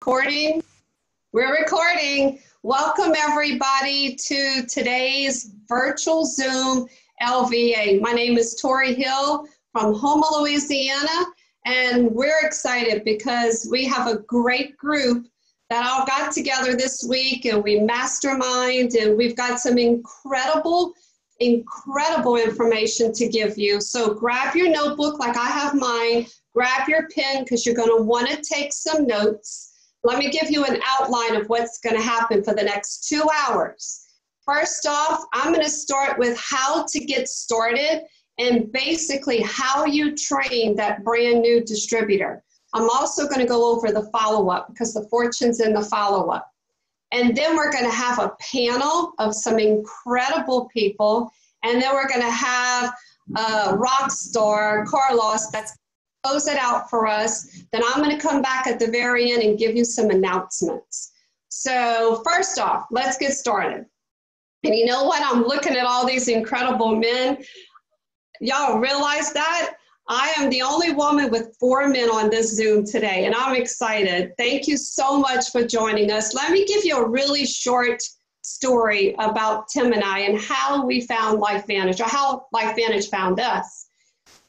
Recording. We're recording. Welcome everybody to today's virtual Zoom LVA. My name is Tori Hill from Houma, Louisiana, and we're excited because we have a great group that all got together this week and we mastermind, and we've got some incredible information to give you. So grab your notebook like I have mine, grab your pen because you're going to want to take some notes. Let me give you an outline of what's going to happen for the next 2 hours. First off, I'm going to start with how to get started and basically how you train that brand new distributor. I'm also going to go over the follow-up because the fortune's in the follow-up. And then we're going to have a panel of some incredible people. And then we're going to have rock star Carlos that's close it out for us. Then I'm going to come back at the very end and give you some announcements. So first off, let's get started. And you know what? I'm looking at all these incredible men. Y'all realize that? I am the only woman with 4 men on this Zoom today, and I'm excited. Thank you so much for joining us. Let me give you a really short story about Tim and I and how we found LifeVantage, or how LifeVantage found us.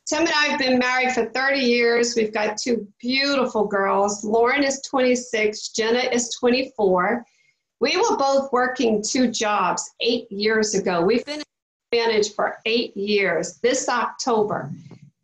Tim and I have been married for 30 years. We've got 2 beautiful girls. Lauren is 26, Jenna is 24. We were both working 2 jobs 8 years ago. We've been in LifeVantage for 8 years, this October.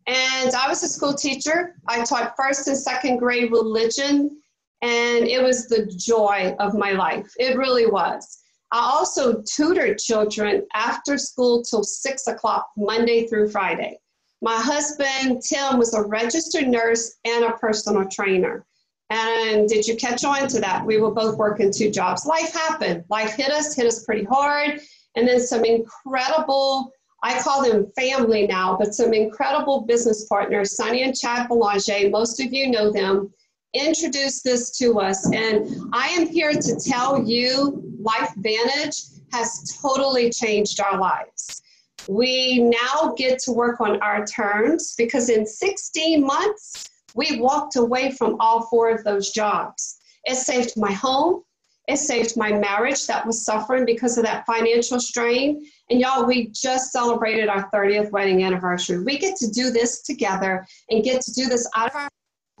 And I was a school teacher. I taught 1st and 2nd grade religion, and it was the joy of my life. It really was. I also tutored children after school till 6 o'clock, Monday through Friday. My husband, Tim, was a registered nurse and a personal trainer. And did you catch on to that? We were both working 2 jobs. Life happened. Life hit us pretty hard. And then some incredible, I call them family now, but some incredible business partners, Sonny and Chad Belanger, most of you know them, introduced this to us. And I am here to tell you, LifeVantage has totally changed our lives. We now get to work on our terms because in 16 months, we walked away from all 4 of those jobs. It saved my home. It saved my marriage that was suffering because of that financial strain. And y'all, we just celebrated our 30th wedding anniversary. We get to do this together and get to do this out of our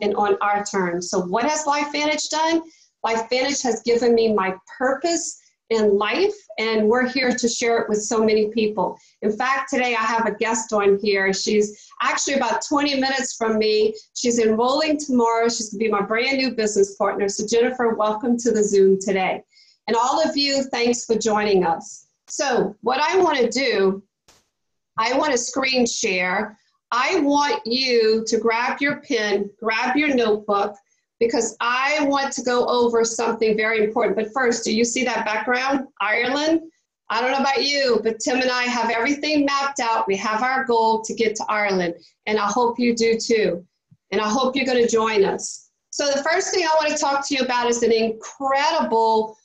and on our terms. So what has LifeVantage done? LifeVantage has given me my purpose in life, and we're here to share it with so many people. In fact, today I have a guest on here. She's actually about 20 minutes from me. She's enrolling tomorrow. She's going to be my brand new business partner. So Jennifer, welcome to the Zoom today. And all of you, thanks for joining us. So what I want to do, I want to screen share. I want you to grab your pen, grab your notebook, because I want to go over something very important. But first, do you see that background? Ireland? I don't know about you, but Tim and I have everything mapped out. We have our goal to get to Ireland, and I hope you do too. And I hope you're going to join us. So the first thing I want to talk to you about is an incredible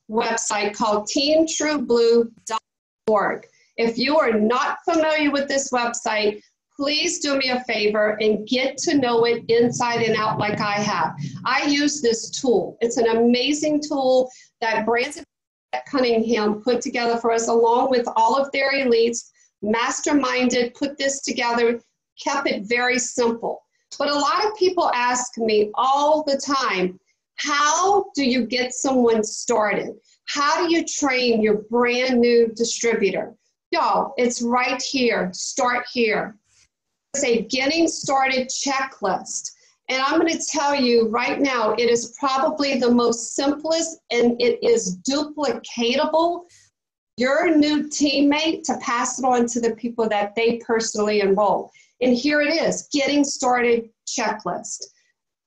website called teamtrueblue.org. If you are not familiar with this website, please do me a favor and get to know it inside and out like I have. I use this tool. It's an amazing tool that Brandon Cunningham put together for us, along with all of their elites, masterminded, put this together, kept it very simple. But a lot of people ask me all the time, how do you get someone started? How do you train your brand new distributor? Y'all, it's right here. Start here. It's a getting started checklist. And I'm going to tell you right now, it is probably the most simplest, and it is duplicatable. Your new teammate to pass it on to the people that they personally enroll. And here it is, getting started checklist.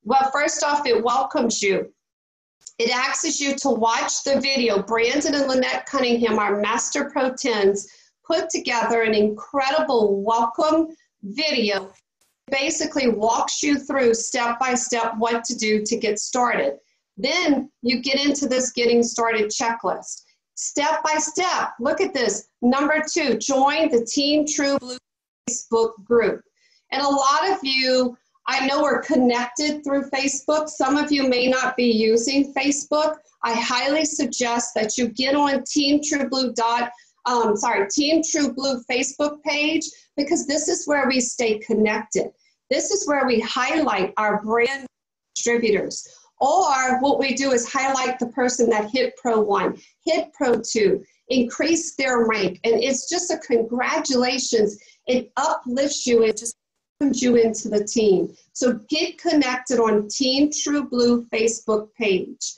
Well, first off, it welcomes you. It asks you to watch the video. Brandon and Lynette Cunningham, our Master Pro 10s, put together an incredible welcome video. Basically walks you through step by step what to do to get started. Then you get into this getting started checklist. Step by step, look at this. Number 2, join the Team True Blue Facebook group. And a lot of you I know we're connected through Facebook. Some of you may not be using Facebook. I highly suggest that you get on Team True Blue Facebook page, because this is where we stay connected. This is where we highlight our brand distributors. Or what we do is highlight the person that hit Pro 1, hit Pro 2, increase their rank. And it's just a congratulations. It uplifts you. It just brings you into the team. So get connected on Team True Blue Facebook page.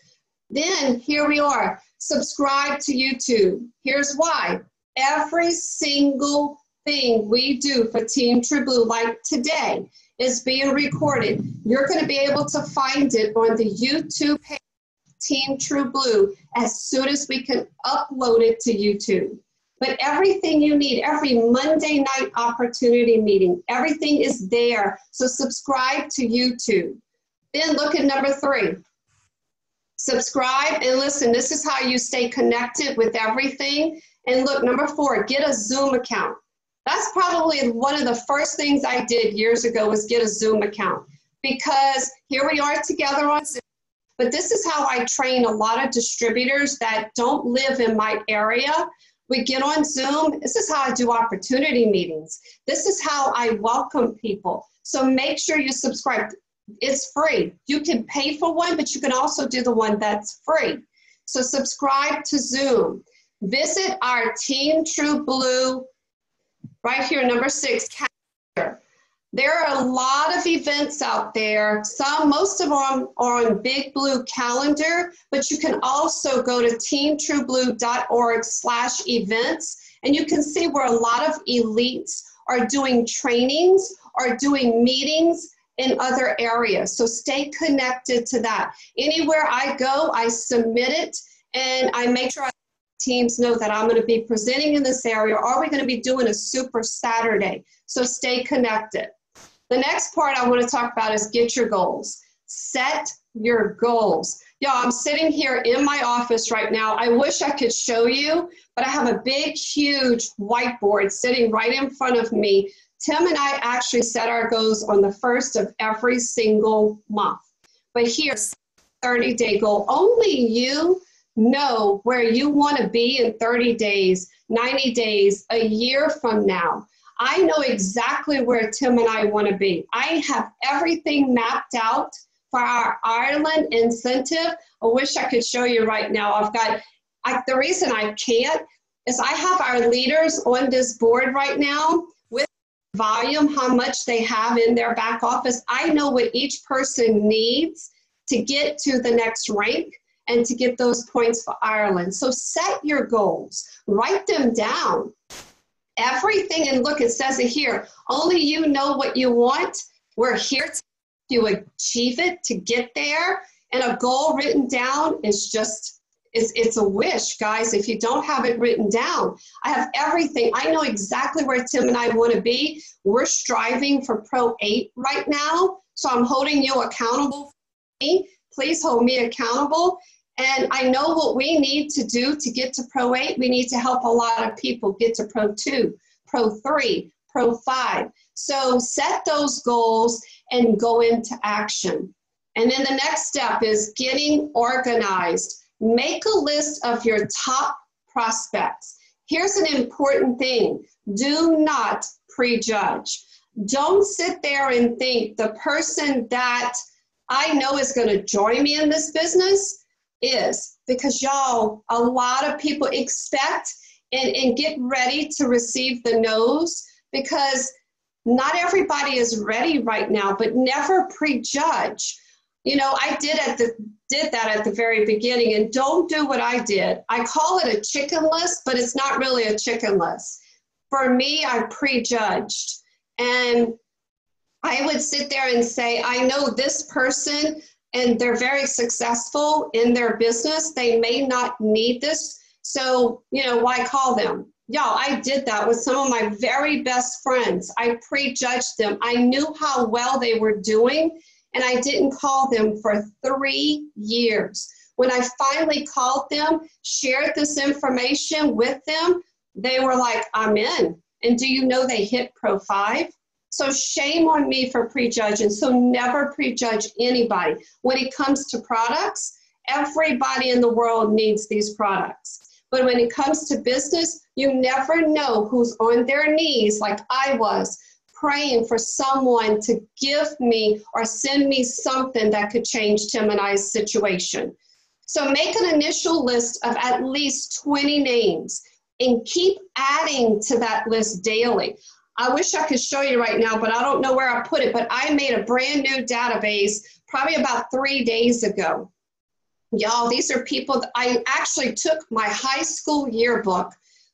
Then here we are. Subscribe to YouTube. Here's why. Every single thing we do for Team True Blue, like today, is being recorded. You're going to be able to find it on the YouTube page, Team True Blue, as soon as we can upload it to YouTube. But everything you need, every Monday night opportunity meeting, everything is there. So subscribe to YouTube. Then look at number 3. Subscribe and listen. This is how you stay connected with everything. And look, number 4, get a Zoom account. That's probably one of the first things I did years ago, was get a Zoom account, because here we are together on Zoom. But this is how I train a lot of distributors that don't live in my area. We get on Zoom. This is how I do opportunity meetings. This is how I welcome people. So make sure you subscribe. It's free. You can pay for one, but you can also do the one that's free. So subscribe to Zoom. Visit our Team True Blue, right here, number 6, calendar. There are a lot of events out there. Most of them are on Big Blue calendar, but you can also go to teamtrueblue.org/events, and you can see where a lot of elites are doing trainings or doing meetings in other areas. So stay connected to that. Anywhere I go, I submit it, and I make sure teams know that I'm going to be presenting in this area, or we're going to be doing a super Saturday. So stay connected. The next part I want to talk about is get your goals. Set your goals. Y'all, I'm sitting here in my office right now. I wish I could show you, but I have a big, huge whiteboard sitting right in front of me. Tim and I actually set our goals on the 1st of every single month. But here's a 30-day goal. Only you know where you want to be in 30 days, 90 days, a year from now. I know exactly where Tim and I want to be. I have everything mapped out for our Ireland incentive. I wish I could show you right now. The reason I can't is I have our leaders on this board right now with volume, how much they have in their back office. I know what each person needs to get to the next rank and to get those points for Ireland. So set your goals, write them down. Everything, and look, it says it here, only you know what you want. We're here to help you achieve it, to get there. And a goal written down is just, it's a wish, guys, if you don't have it written down. I have everything. I know exactly where Tim and I want to be. We're striving for Pro 8 right now, so I'm holding you accountable for me. Please hold me accountable. And I know what we need to do to get to Pro 8. We need to help a lot of people get to Pro 2, Pro 3, Pro 5. So set those goals and go into action. And then the next step is getting organized. Make a list of your top prospects. Here's an important thing. Do not prejudge. Don't sit there and think the person that I know is going to join me in this business is, because y'all, a lot of people expect and get ready to receive the no's, because not everybody is ready right now, but never prejudge. You know, I did that at the very beginning, and don't do what I did. I call it a chicken list, but it's not really a chicken list. For me, I prejudged, and I would sit there and say, I know this person, and they're very successful in their business. They may not need this. So, you know, why call them? Y'all, I did that with some of my very best friends. I prejudged them. I knew how well they were doing, and I didn't call them for 3 years. When I finally called them, shared this information with them, they were like, I'm in. And do you know they hit Pro 5? So shame on me for prejudging. So never prejudge anybody. When it comes to products, everybody in the world needs these products. But when it comes to business, you never know who's on their knees, like I was, praying for someone to give me or send me something that could change Tim and I's situation. So make an initial list of at least 20 names and keep adding to that list daily. I wish I could show you right now, but I don't know where I put it, but I made a brand new database probably about 3 days ago. Y'all, these are people that I actually took my high school yearbook,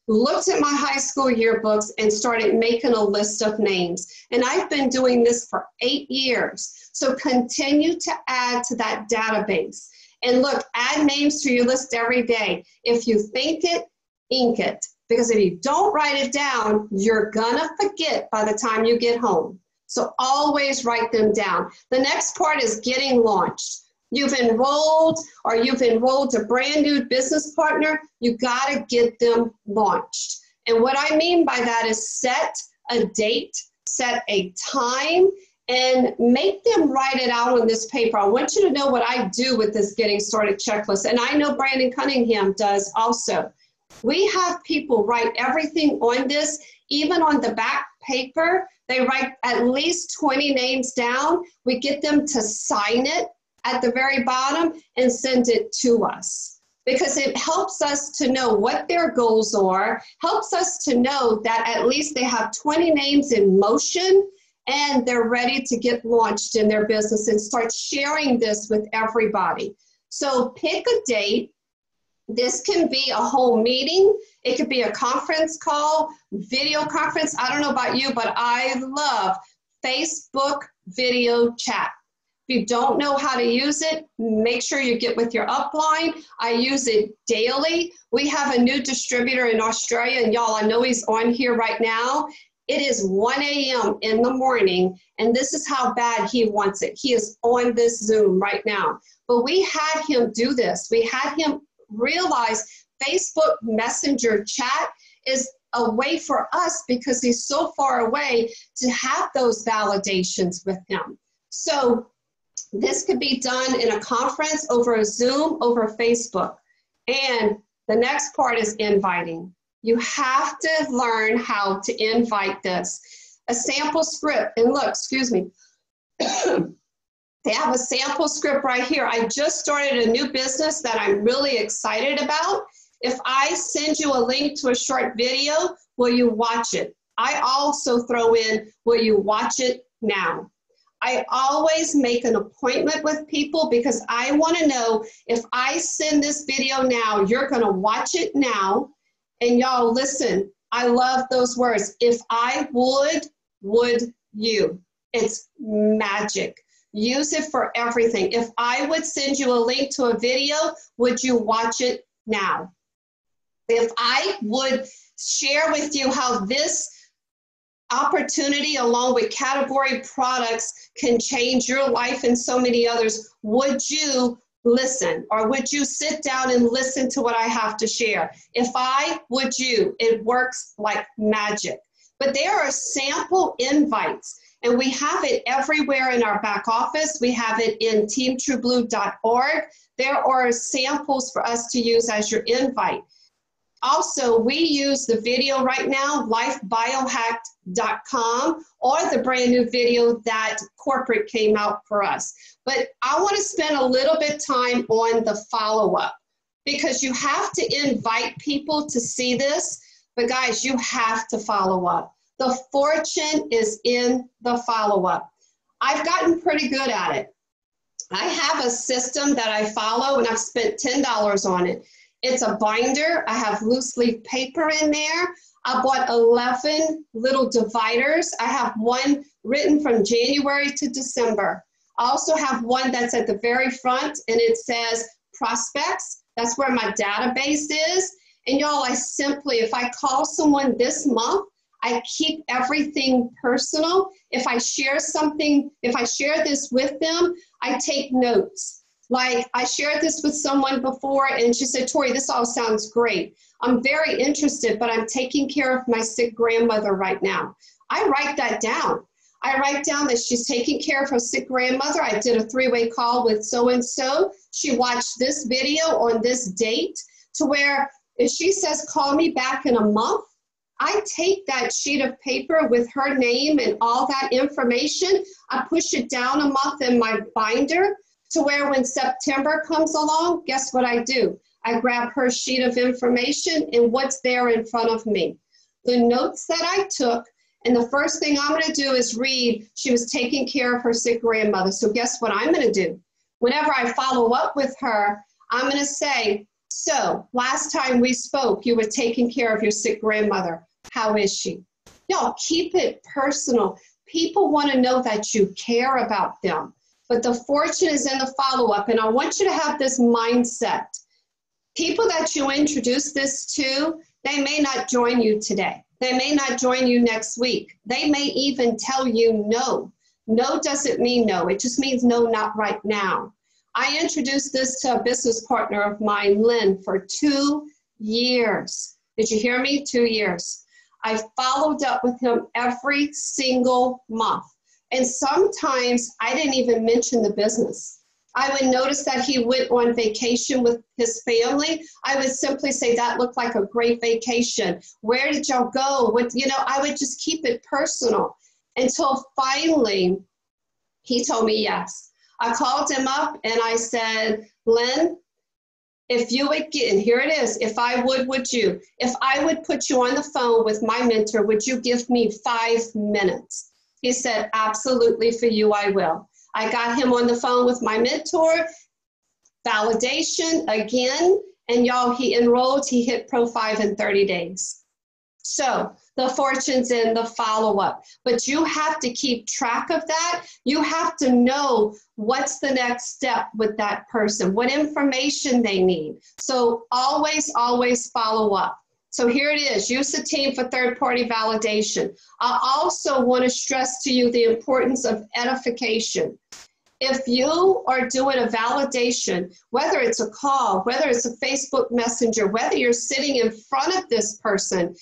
looked at my high school yearbooks and started making a list of names. And I've been doing this for 8 years. So continue to add to that database. And look, add names to your list every day. If you think it, ink it. Because if you don't write it down, you're gonna forget by the time you get home. So always write them down. The next part is getting launched. You've enrolled a brand new business partner, you gotta get them launched. And what I mean by that is set a date, set a time, and make them write it out on this paper. I want you to know what I do with this getting started checklist. And I know Brandon Cunningham does also. We have people write everything on this, even on the back paper. They write at least 20 names down. We get them to sign it at the very bottom and send it to us, because it helps us to know what their goals are, helps us to know that at least they have 20 names in motion and they're ready to get launched in their business and start sharing this with everybody. So pick a date. This can be a whole meeting. It could be a conference call, video conference. I don't know about you, but I love Facebook video chat. If you don't know how to use it, make sure you get with your upline. I use it daily. We have a new distributor in Australia, and y'all, I know he's on here right now. It is 1 a.m. in the morning, and this is how bad he wants it. He is on this Zoom right now. But we had him do this. We had him realize Facebook Messenger chat is a way for us, because he's so far away, to have those validations with him. So this could be done in a conference, over a Zoom, over Facebook. And the next part is inviting. You have to learn how to invite this. A sample script, and look, excuse me, they have a sample script right here. I just started a new business that I'm really excited about. If I send you a link to a short video, will you watch it? I also throw in, will you watch it now? I always make an appointment with people, because I want to know, if I send this video now, you're going to watch it now. And y'all, listen, I love those words. If I would you? It's magic. Use it for everything. If I would send you a link to a video, would you watch it now? If I would share with you how this opportunity, along with category products, can change your life and so many others, would you listen? Or would you sit down and listen to what I have to share? If I would you, it works like magic. But there are sample invites, and we have it everywhere in our back office. We have it in teamtrueblue.org. There are samples for us to use as your invite. Also, we use the video right now, lifebiohacked.com, or the brand new video that corporate came out for us. But I want to spend a little bit time on the follow-up, because you have to invite people to see this. But guys, you have to follow up. The fortune is in the follow-up. I've gotten pretty good at it. I have a system that I follow, and I've spent $10 on it. It's a binder. I have loose leaf paper in there. I bought 11 little dividers. I have one written from January to December. I also have one that's at the very front, and it says prospects. That's where my database is. And y'all, I simply, if I call someone this month, I keep everything personal. If I share something, if I share this with them, I take notes. Like, I shared this with someone before, and she said, Tori, this all sounds great. I'm very interested, but I'm taking care of my sick grandmother right now. I write that down. I write down that she's taking care of her sick grandmother. I did a 3-way call with so-and-so. She watched this video on this date, to where if she says, call me back in a month, I take that sheet of paper with her name and all that information, I push it down a month in my binder, to where when September comes along, guess what I do? I grab her sheet of information and what's there in front of me. The notes that I took, and the first thing I'm going to do is read, she was taking care of her sick grandmother. So guess what I'm going to do? Whenever I follow up with her, I'm going to say, so last time we spoke, you were taking care of your sick grandmother. How is she? Y'all, keep it personal. People want to know that you care about them. But the fortune is in the follow-up, and I want you to have this mindset. People that you introduce this to, they may not join you today. They may not join you next week. They may even tell you no. No doesn't mean no. It just means no, not right now. I introduced this to a business partner of mine, Lynn, for 2 years. Did you hear me? 2 years. I followed up with him every single month. And sometimes I didn't even mention the business. I would notice that he went on vacation with his family. I would simply say, that looked like a great vacation. Where did y'all go? What, I would just keep it personal until finally he told me yes. I called him up and I said, Lynn, if you would get, and here it is, if I would you? If I would put you on the phone with my mentor, would you give me 5 minutes? He said, absolutely, for you, I will. I got him on the phone with my mentor, validation again, and y'all, he enrolled, he hit Pro 5 in 30 days. So the fortune's in the follow-up, but you have to keep track of that. You have to know what's the next step with that person, what information they need. So always, always follow up. So here it is, use the team for third-party validation. I also want to stress to you the importance of edification. If you are doing a validation, whether it's a call, whether it's a Facebook Messenger, whether you're sitting in front of this person,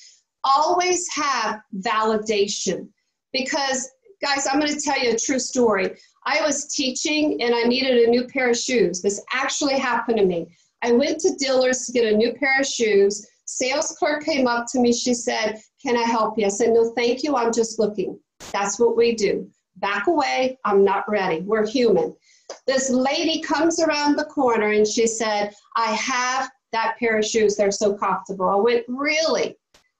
always have validation. Because, guys, I'm going to tell you a true story. I was teaching and I needed a new pair of shoes. This actually happened to me. I went to Dillard's to get a new pair of shoes. Sales clerk came up to me. She said, can I help you? I said, no, thank you. I'm just looking. That's what we do. Back away. I'm not ready. We're human. This lady comes around the corner and she said, I have that pair of shoes. They're so comfortable. I went, really?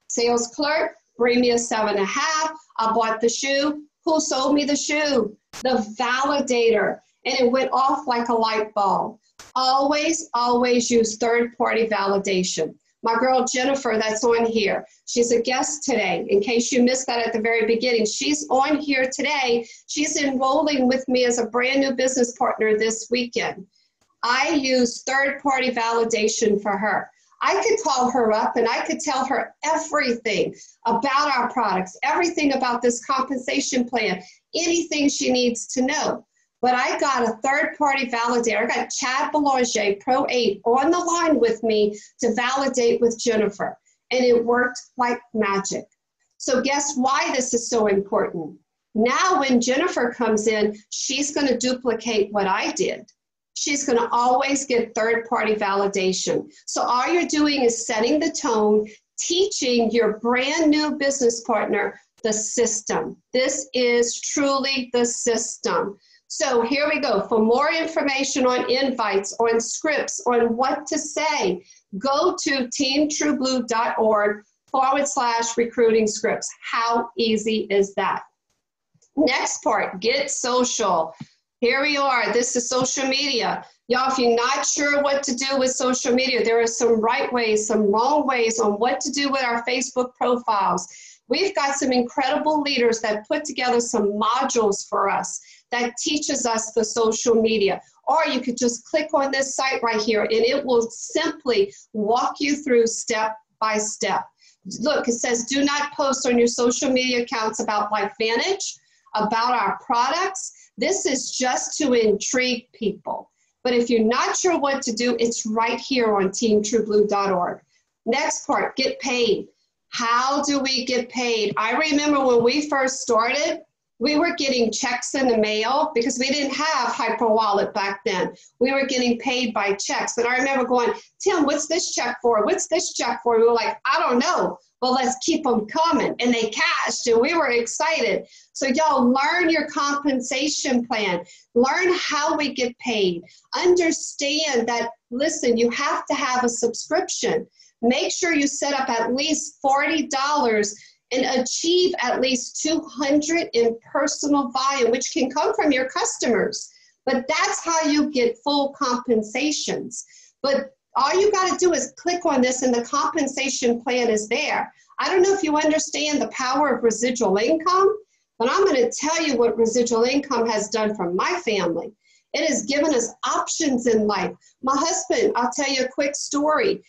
Sales clerk, bring me a 7.5. I bought the shoe. Who sold me the shoe? The validator. And it went off like a light bulb. Always, always use third-party validation. My girl Jennifer, that's on here, she's a guest today. In case you missed that at the very beginning, she's on here today. She's enrolling with me as a brand new business partner this weekend. I use third-party validation for her. I could call her up and I could tell her everything about our products, everything about this compensation plan, anything she needs to know. But I got a third-party validator. I got Chad Belanger, Pro 8, on the line with me to validate with Jennifer. And it worked like magic. So guess why this is so important? Now when Jennifer comes in, she's going to duplicate what I did. She's going to always get third-party validation. So all you're doing is setting the tone, teaching your brand new business partner the system. This is truly the system. So here we go. For more information on invites, on scripts, on what to say, go to teamtrueblue.org/recruiting scripts. How easy is that? Next part, get social. Here we are. This is social media. Y'all, if you're not sure what to do with social media, there are some right ways, some wrong ways on what to do with our Facebook profiles. We've got some incredible leaders that put together some modules for us that teaches us the social media. Or you could just click on this site right here and it will simply walk you through step by step. Look, it says do not post on your social media accounts about LifeVantage, about our products. This is just to intrigue people. But if you're not sure what to do, it's right here on teamtrueblue.org. Next part, get paid. How do we get paid? I remember when we first started, We were getting checks in the mail because we didn't have HyperWallet back then. We were getting paid by checks. And I remember going, Tim, what's this check for? What's this check for? We were like, I don't know. Well, let's keep them coming. And they cashed, and we were excited. So y'all, learn your compensation plan. Learn how we get paid. Understand that, listen, you have to have a subscription. Make sure you set up at least $40 and achieve at least 200 in personal volume, which can come from your customers. But that's how you get full compensations. But all you got to do is click on this and the compensation plan is there. I don't know if you understand the power of residual income, but I'm going to tell you what residual income has done for my family. It has given us options in life. My husband, I'll tell you a quick story.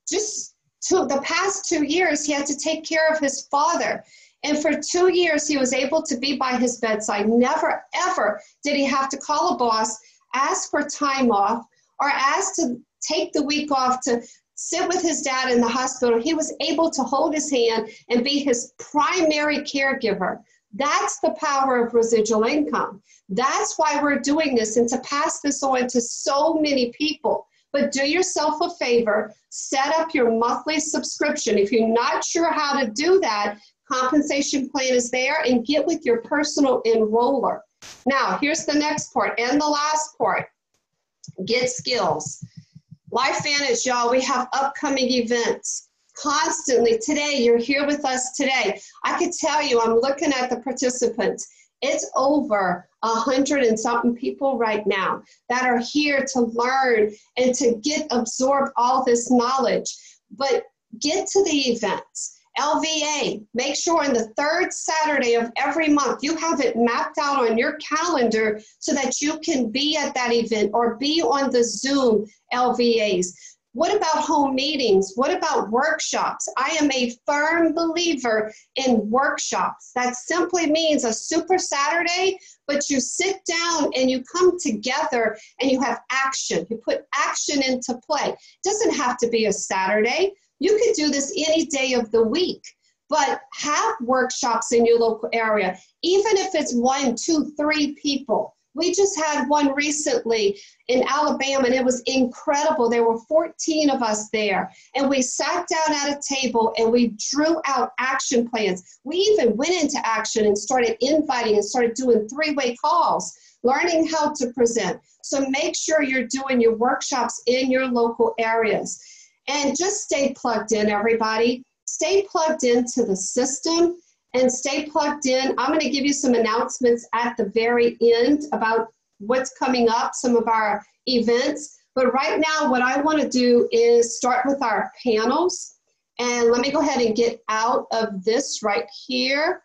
Just the past 2 years, he had to take care of his father. And for 2 years, he was able to be by his bedside. Never, ever did he have to call a boss, ask for time off, or ask to take the week off to sit with his dad in the hospital. He was able to hold his hand and be his primary caregiver. That's the power of residual income. That's why we're doing this, and to pass this on to so many people. But do yourself a favor, set up your monthly subscription. If you're not sure how to do that, compensation plan is there, and get with your personal enroller. Now, here's the next part and the last part. Get skills. LifeVantage, y'all, we have upcoming events constantly. Today, you're here with us today. I could tell you, I'm looking at the participants. It's over 100 and something people right now that are here to learn and to absorb all this knowledge. But get to the events. LVA, make sure on the third Saturday of every month, you have it mapped out on your calendar so that you can be at that event or be on the Zoom LVAs. What about home meetings? What about workshops? I am a firm believer in workshops. That simply means a super Saturday, but you sit down and you come together and you have action. You put action into play. It doesn't have to be a Saturday. You could do this any day of the week, but have workshops in your local area, even if it's 1, 2, 3 people. We just had one recently in Alabama, and it was incredible. There were 14 of us there, and we sat down at a table and we drew out action plans. We even went into action and started inviting and started doing 3-way calls, learning how to present. So make sure you're doing your workshops in your local areas. And just stay plugged in, everybody. Stay plugged into the system and stay plugged in. I'm going to give you some announcements at the very end about what's coming up, some of our events. But right now, what I want to do is start with our panels. And let me go ahead and get out of this right here.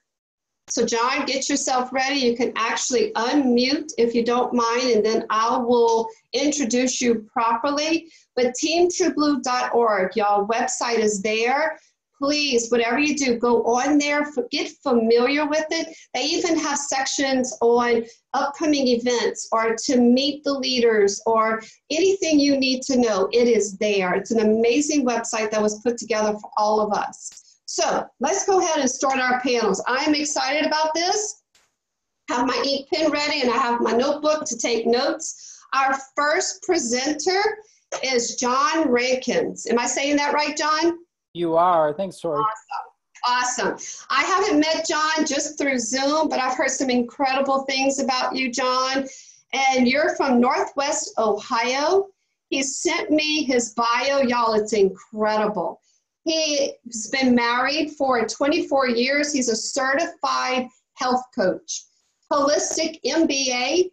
So John, get yourself ready. You can actually unmute if you don't mind, and then I will introduce you properly. But teamtrueblue.org, y'all, website is there. Please, whatever you do, go on there, get familiar with it. They even have sections on upcoming events or to meet the leaders or anything you need to know. It is there. It's an amazing website that was put together for all of us. So let's go ahead and start our panels. I am excited about this. I have my ink pen ready and I have my notebook to take notes. Our first presenter is John Rankins. Am I saying that right, John? You are. Thanks, Tori. Awesome. I haven't met John just through Zoom, but I've heard some incredible things about you, John. And you're from Northwest Ohio. He sent me his bio. Y'all, it's incredible. He's been married for 24 years. He's a certified health coach, holistic MBA.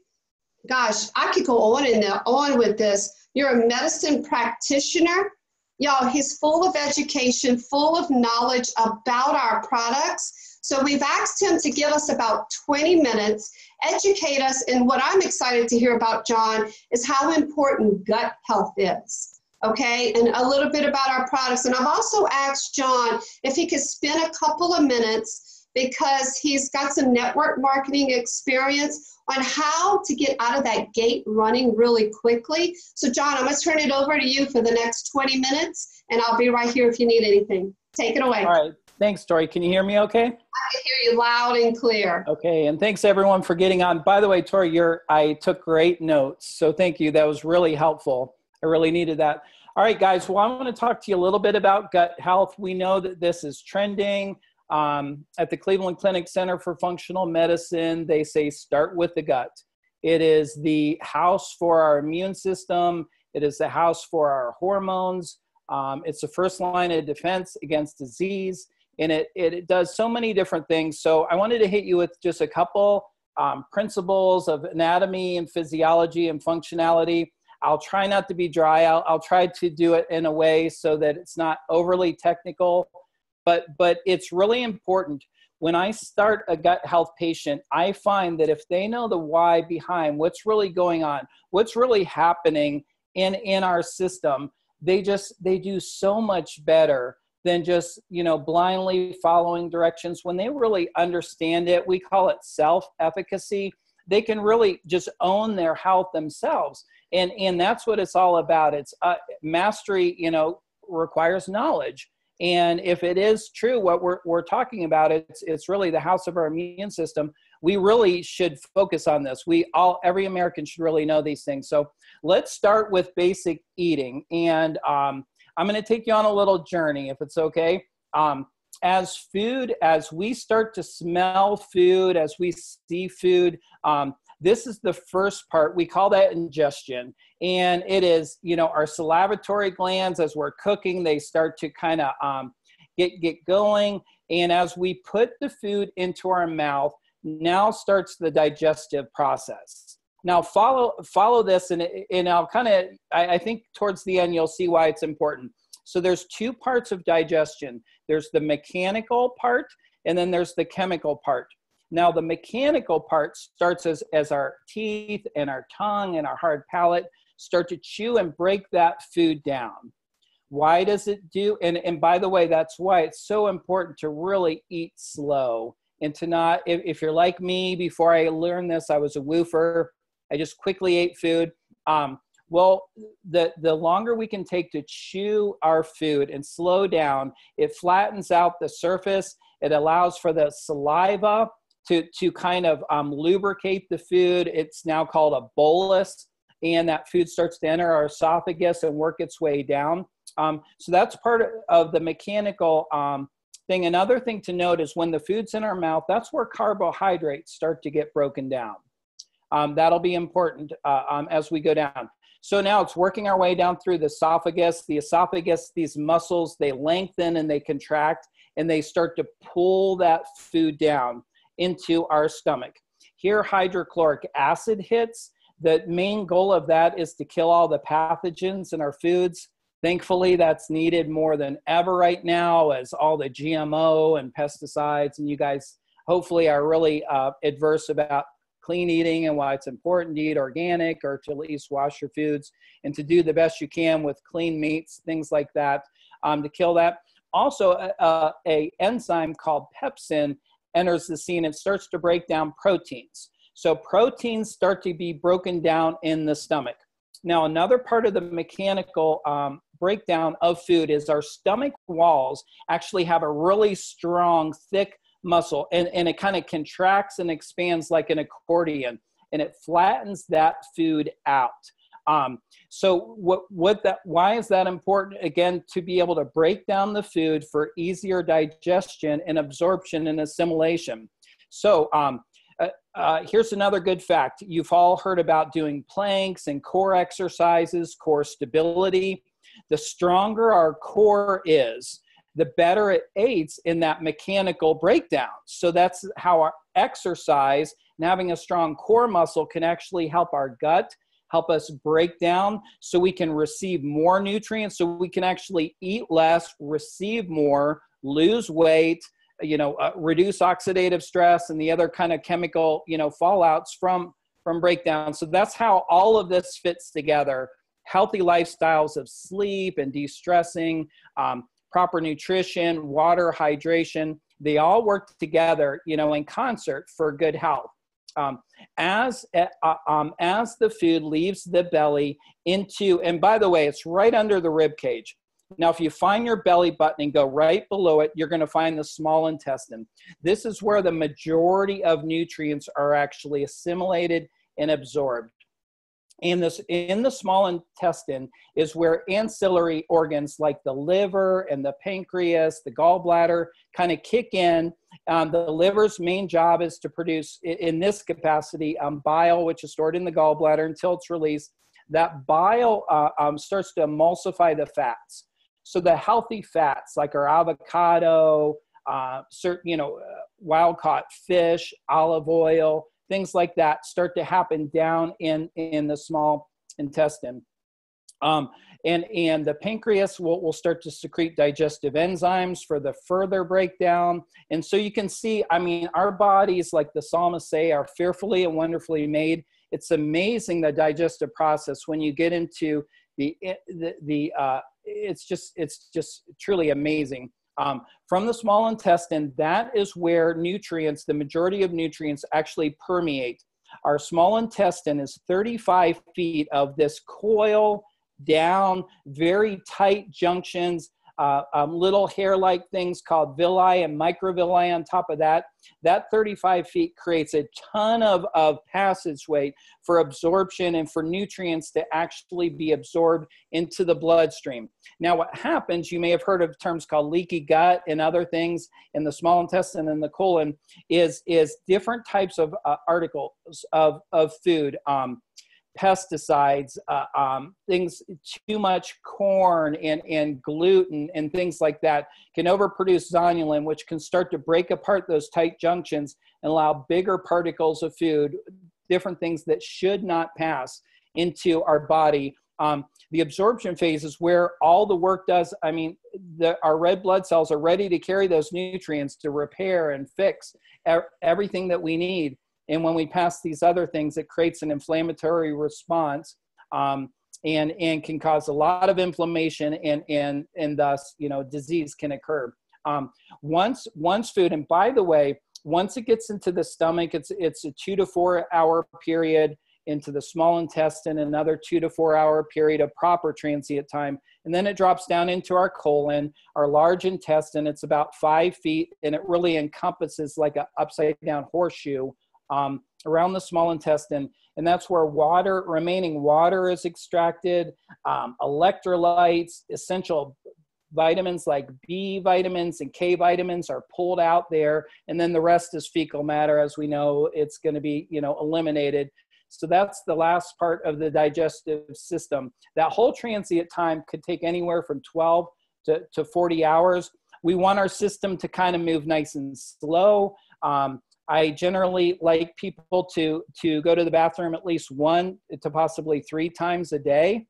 Gosh, I could go on and on with this. You're a medicine practitioner. Y'all, he's full of education, full of knowledge about our products. So we've asked him to give us about 20 minutes, educate us. And what I'm excited to hear about, John, is how important gut health is. Okay, and a little bit about our products. And I've also asked John if he could spend a couple of minutes, because he's got some network marketing experience, on how to get out of that gate running really quickly. So John, I'm going to turn it over to you for the next 20 minutes, and I'll be right here if you need anything. Take it away. All right. Thanks, Tori. Can you hear me okay? I can hear you loud and clear. Okay. And thanks everyone for getting on. By the way, Tori, I took great notes. So thank you. That was really helpful. I really needed that. All right, guys. Well, I want to talk to you a little bit about gut health. We know that this is trending. At the Cleveland Clinic Center for Functional Medicine, they say start with the gut. It is the house for our immune system. It is the house for our hormones. It's the first line of defense against disease. And it does so many different things. So I wanted to hit you with just a couple principles of anatomy and physiology and functionality. I'll try not to be dry. I'll try to do it in a way so that it's not overly technical, but it's really important. When I start a gut health patient, I find that if they know the why behind what's really going on, what's really happening in our system, they do so much better than just, blindly following directions. When they really understand it, we call it self-efficacy. They can really just own their health themselves. And that's what it's all about. It's mastery, requires knowledge. And if it is true, what we're talking about, it's really the house of our immune system. We really should focus on this. Every American should really know these things. So let's start with basic eating. And I'm going to take you on a little journey, if it's okay. As we start to smell food, as we see food, this is the first part. We call that ingestion. And it is, our salivatory glands, as we're cooking, they start to kind of get going. And as we put the food into our mouth, now starts the digestive process. Now follow this, and I'll I think towards the end, you'll see why it's important. So there's two parts of digestion. There's the mechanical part, and then there's the chemical part. Now, the mechanical part starts as our teeth and our tongue and our hard palate start to chew and break that food down. Why does it do? And by the way, that's why it's so important to really eat slow and to not, if you're like me, before I learned this, I was a woofer. I just quickly ate food. Well, the longer we can take to chew our food and slow down, it flattens out the surface. It allows for the saliva to kind of lubricate the food. It's now called a bolus, and that food starts to enter our esophagus and work its way down. So that's part of the mechanical thing. Another thing to note is when the food's in our mouth, that's where carbohydrates start to get broken down. That'll be important as we go down. So now it's working our way down through the esophagus. The esophagus, these muscles, they lengthen and they contract, and they start to pull that food down into our stomach. Here, hydrochloric acid hits. The main goal of that is to kill all the pathogens in our foods. Thankfully, that's needed more than ever right now, as all the GMO and pesticides, and you guys hopefully are really adverse about clean eating and why it's important to eat organic, or to at least wash your foods and to do the best you can with clean meats, things like that, to kill that. Also, a enzyme called pepsin enters the scene and starts to break down proteins. So proteins start to be broken down in the stomach. Now, another part of the mechanical breakdown of food is our stomach walls actually have a really strong, thick muscle, and it kind of contracts and expands like an accordion, and it flattens that food out. So why is that important? Again, to be able to break down the food for easier digestion and absorption and assimilation. So here's another good fact. You've all heard about doing planks and core exercises, core stability. The stronger our core is, the better it aids in that mechanical breakdown. So that's how our exercise and having a strong core muscle can actually help our gut, help us break down so we can receive more nutrients, so we can actually eat less, receive more, lose weight, reduce oxidative stress and the other kind of chemical, fallouts from breakdown. So that's how all of this fits together. Healthy lifestyles of sleep and de-stressing, proper nutrition, water, hydration, they all work together, in concert for good health. As the food leaves the belly into, and by the way, it's right under the rib cage. Now, if you find your belly button and go right below it, you're going to find the small intestine. This is where the majority of nutrients are actually assimilated and absorbed. And this, in the small intestine is where ancillary organs like the liver and the pancreas, the gallbladder kind of kick in. The liver's main job is to produce, in this capacity, bile, which is stored in the gallbladder until it's released. That bile starts to emulsify the fats. So the healthy fats like our avocado, certain, wild-caught fish, olive oil, things like that start to happen down in the small intestine. And the pancreas will start to secrete digestive enzymes for the further breakdown. And so you can see, I mean, our bodies, like the psalmists say, are fearfully and wonderfully made. It's amazing, the digestive process. When you get into it's just truly amazing. From the small intestine, that is where nutrients, the majority of nutrients actually permeate. Our small intestine is 35 feet of this coil down, very tight junctions, little hair-like things called villi and microvilli on top of that. That 35 feet creates a ton of passageway for absorption and for nutrients to actually be absorbed into the bloodstream. Now, what happens, you may have heard of terms called leaky gut and other things in the small intestine and the colon, is different types of articles of food. Pesticides, things, too much corn and gluten and things like that can overproduce zonulin, which can start to break apart those tight junctions and allow bigger particles of food, different things that should not pass into our body. The absorption phase is where all the work does. I mean, our red blood cells are ready to carry those nutrients to repair and fix everything that we need. And when we pass these other things, it creates an inflammatory response and can cause a lot of inflammation and thus, disease can occur. Once food, and by the way, once it gets into the stomach, it's a 2 to 4 hour period, into the small intestine, another 2 to 4 hour period of proper transient time. And then it drops down into our colon, our large intestine. It's about 5 feet, and it really encompasses like an upside down horseshoe around the small intestine. And that's where remaining water is extracted, electrolytes, essential vitamins like B vitamins and K vitamins are pulled out there. And then the rest is fecal matter. As we know, it's going to be, eliminated. So that's the last part of the digestive system. That whole transient time could take anywhere from 12 to 40 hours. We want our system to kind of move nice and slow. I generally like people to go to the bathroom at least 1 to possibly 3 times a day.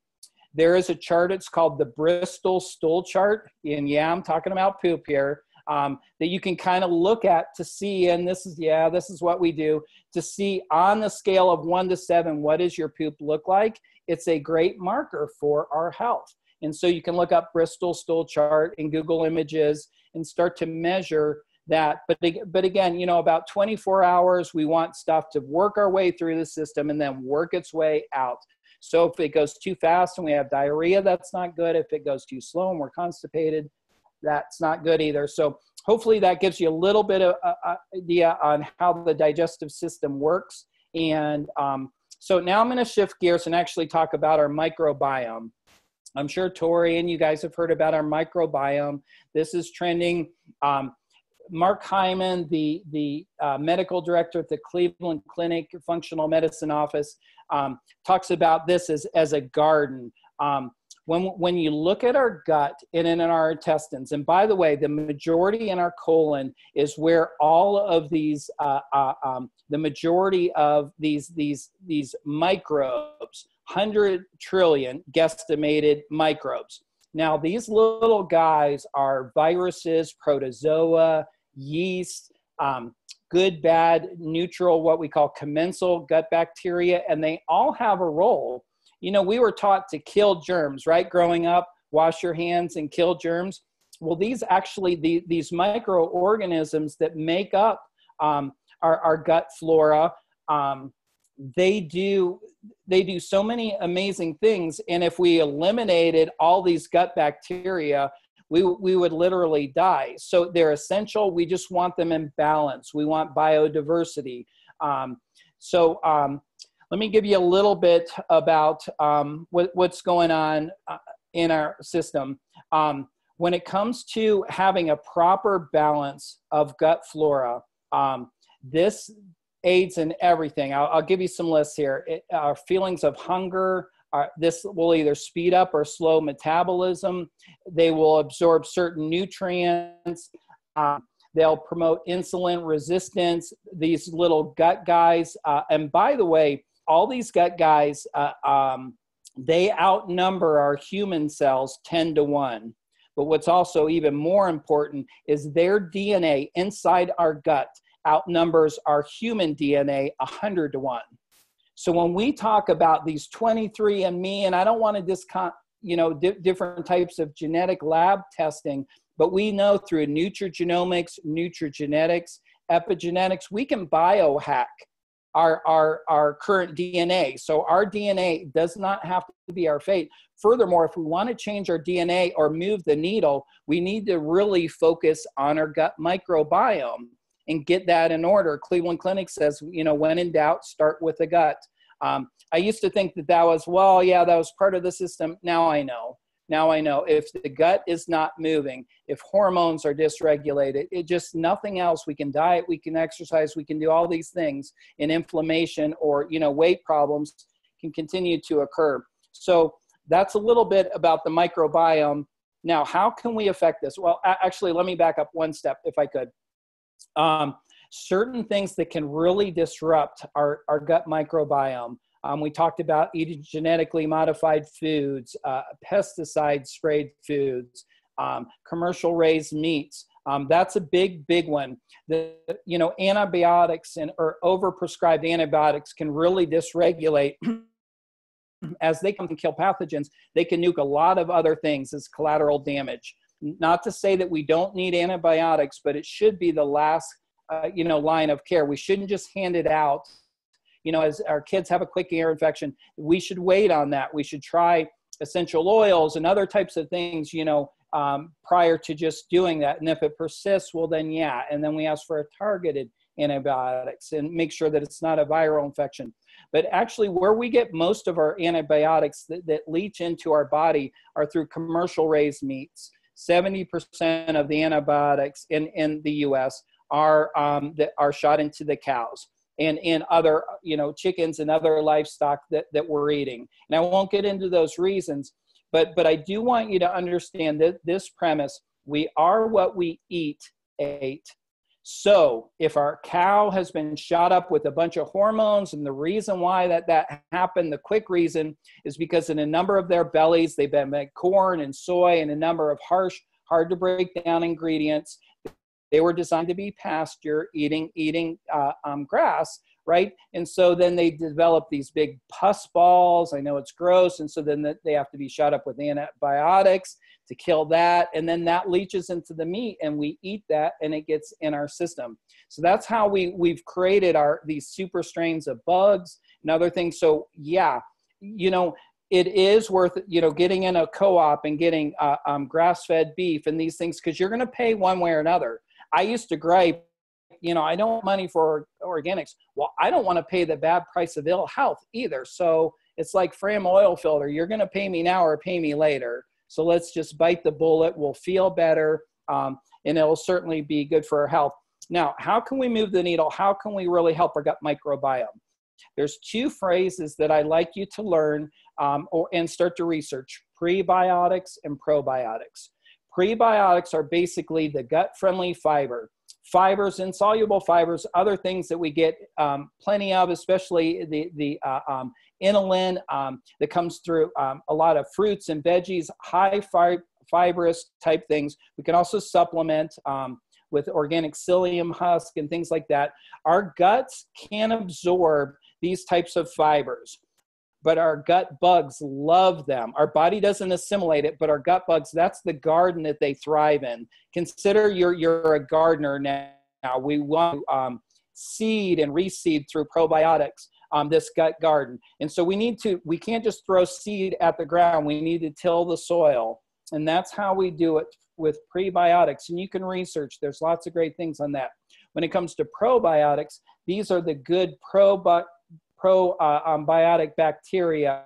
There is a chart, it's called the Bristol stool chart. And yeah, I'm talking about poop here, that you can kind of look at to see, and this is what we do, to see on the scale of 1 to 7, what does your poop look like? It's a great marker for our health. And so you can look up Bristol stool chart in Google Images and start to measure that. But again, about 24 hours, we want stuff to work our way through the system and then work its way out. So if it goes too fast and we have diarrhea, that's not good. If it goes too slow and we're constipated, that's not good either. So hopefully that gives you a little bit of idea on how the digestive system works. And so now I'm going to shift gears and actually talk about our microbiome. I'm sure Tori and you guys have heard about our microbiome. This is trending. Mark Hyman, the medical director at the Cleveland Clinic Functional Medicine Office, talks about this as a garden. When you look at our gut and in our intestines, and by the way, the majority in our colon is where all of these, the majority of these microbes, 100 trillion guesstimated microbes. Now, these little guys are viruses, protozoa, yeast, good, bad, neutral, what we call commensal gut bacteria, and they all have a role. We were taught to kill germs, right? Growing up, wash your hands and kill germs. Well, these microorganisms that make up our gut flora, they do so many amazing things. And if we eliminated all these gut bacteria, we would literally die. So they're essential. We just want them in balance. We want biodiversity. Let me give you a little bit about what's going on in our system. When it comes to having a proper balance of gut flora, this aids in everything. I'll give you some lists here. Our feelings of hunger, this will either speed up or slow metabolism. They will absorb certain nutrients. They'll promote insulin resistance, these little gut guys. And by the way, all these gut guys, they outnumber our human cells 10 to 1. But what's also even more important is their DNA inside our gut outnumbers our human DNA 100 to 1. So when we talk about these 23andMe, and I don't want to discount, different types of genetic lab testing, but we know through nutrigenomics, nutrigenetics, epigenetics, we can biohack our current DNA. So our DNA does not have to be our fate. Furthermore, if we want to change our DNA or move the needle, we need to really focus on our gut microbiome and get that in order. Cleveland Clinic says, when in doubt, start with the gut. I used to think that was, that was part of the system. Now I know. If the gut is not moving, if hormones are dysregulated, nothing else. We can diet, we can exercise, we can do all these things, and inflammation or, weight problems can continue to occur. So that's a little bit about the microbiome. Now, how can we affect this? Well, actually, let me back up one step if I could. Certain things that can really disrupt our gut microbiome. We talked about eating genetically modified foods, pesticide sprayed foods, commercial raised meats. That's a big one. Antibiotics or overprescribed antibiotics can really dysregulate. As they come to kill pathogens, they can nuke a lot of other things as collateral damage. Not to say that we don't need antibiotics, but it should be the last, line of care. We shouldn't just hand it out. As our kids have a quick ear infection, we should wait on that. We should try essential oils and other types of things, prior to just doing that. And if it persists, well, then yeah. And then we ask for a targeted antibiotics and make sure that it's not a viral infection. But actually, where we get most of our antibiotics that leach into our body are through commercial raised meats. 70% of the antibiotics in the U.S. are shot into the cows and other, chickens and other livestock that we're eating. And I won't get into those reasons, but I do want you to understand that this premise: we are what we ate. So if our cow has been shot up with a bunch of hormones, and the reason why that happened, the quick reason, is because in a number of their bellies, they've been made corn and soy and a number of harsh, hard to break down ingredients. They were designed to be pasture, eating grass, right? And so then they develop these big pus balls. I know it's gross. And so then they have to be shot up with antibiotics to kill that. And then that leaches into the meat and we eat that and it gets in our system. So that's how we've created these super strains of bugs and other things. So yeah, it is worth, getting in a co-op and getting grass-fed beef and these things, because you're going to pay one way or another. I used to gripe, I don't want money for organics. Well, I don't want to pay the bad price of ill health either. So it's like Fram oil filter. You're going to pay me now or pay me later. So let's just bite the bullet. We'll feel better, and it'll certainly be good for our health. Now, how can we move the needle? How can we really help our gut microbiome? There's two phrases that I'd like you to learn and start to research: prebiotics and probiotics. Prebiotics are basically the gut-friendly fibers, insoluble fibers, other things that we get plenty of, especially the inulin that comes through a lot of fruits and veggies, high fibrous type things. We can also supplement with organic psyllium husk and things like that. Our guts can absorb these types of fibers, but our gut bugs love them. Our body doesn't assimilate it, but our gut bugs, that's the garden that they thrive in. Consider you're a gardener now. We want to seed and reseed through probiotics. this gut garden. And so we can't just throw seed at the ground. We need to till the soil. And that's how we do it with prebiotics. And you can research, there's lots of great things on that. When it comes to probiotics, these are the good probiotic bacteria,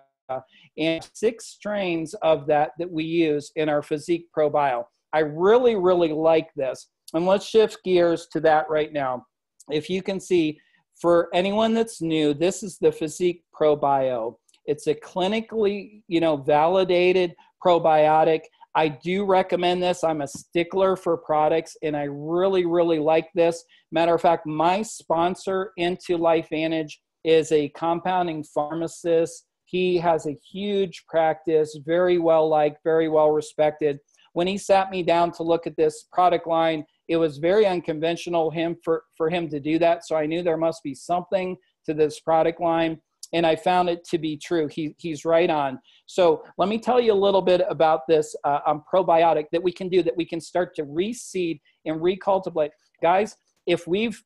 and 6 strains of that we use in our Physique ProBio. I really, really like this. And let's shift gears to that right now. If you can see, for anyone that's new, this is the Physique ProBio. It's a clinically, validated probiotic. I do recommend this. I'm a stickler for products, and I really, really like this. Matter of fact, my sponsor into LifeVantage is a compounding pharmacist. He has a huge practice, very well liked, very well respected. When he sat me down to look at this product line, it was very unconventional for him to do that. So I knew there must be something to this product line, and I found it to be true. He's right on. So let me tell you a little bit about this probiotic that we can do, that we can start to reseed and recultivate. Guys, if we've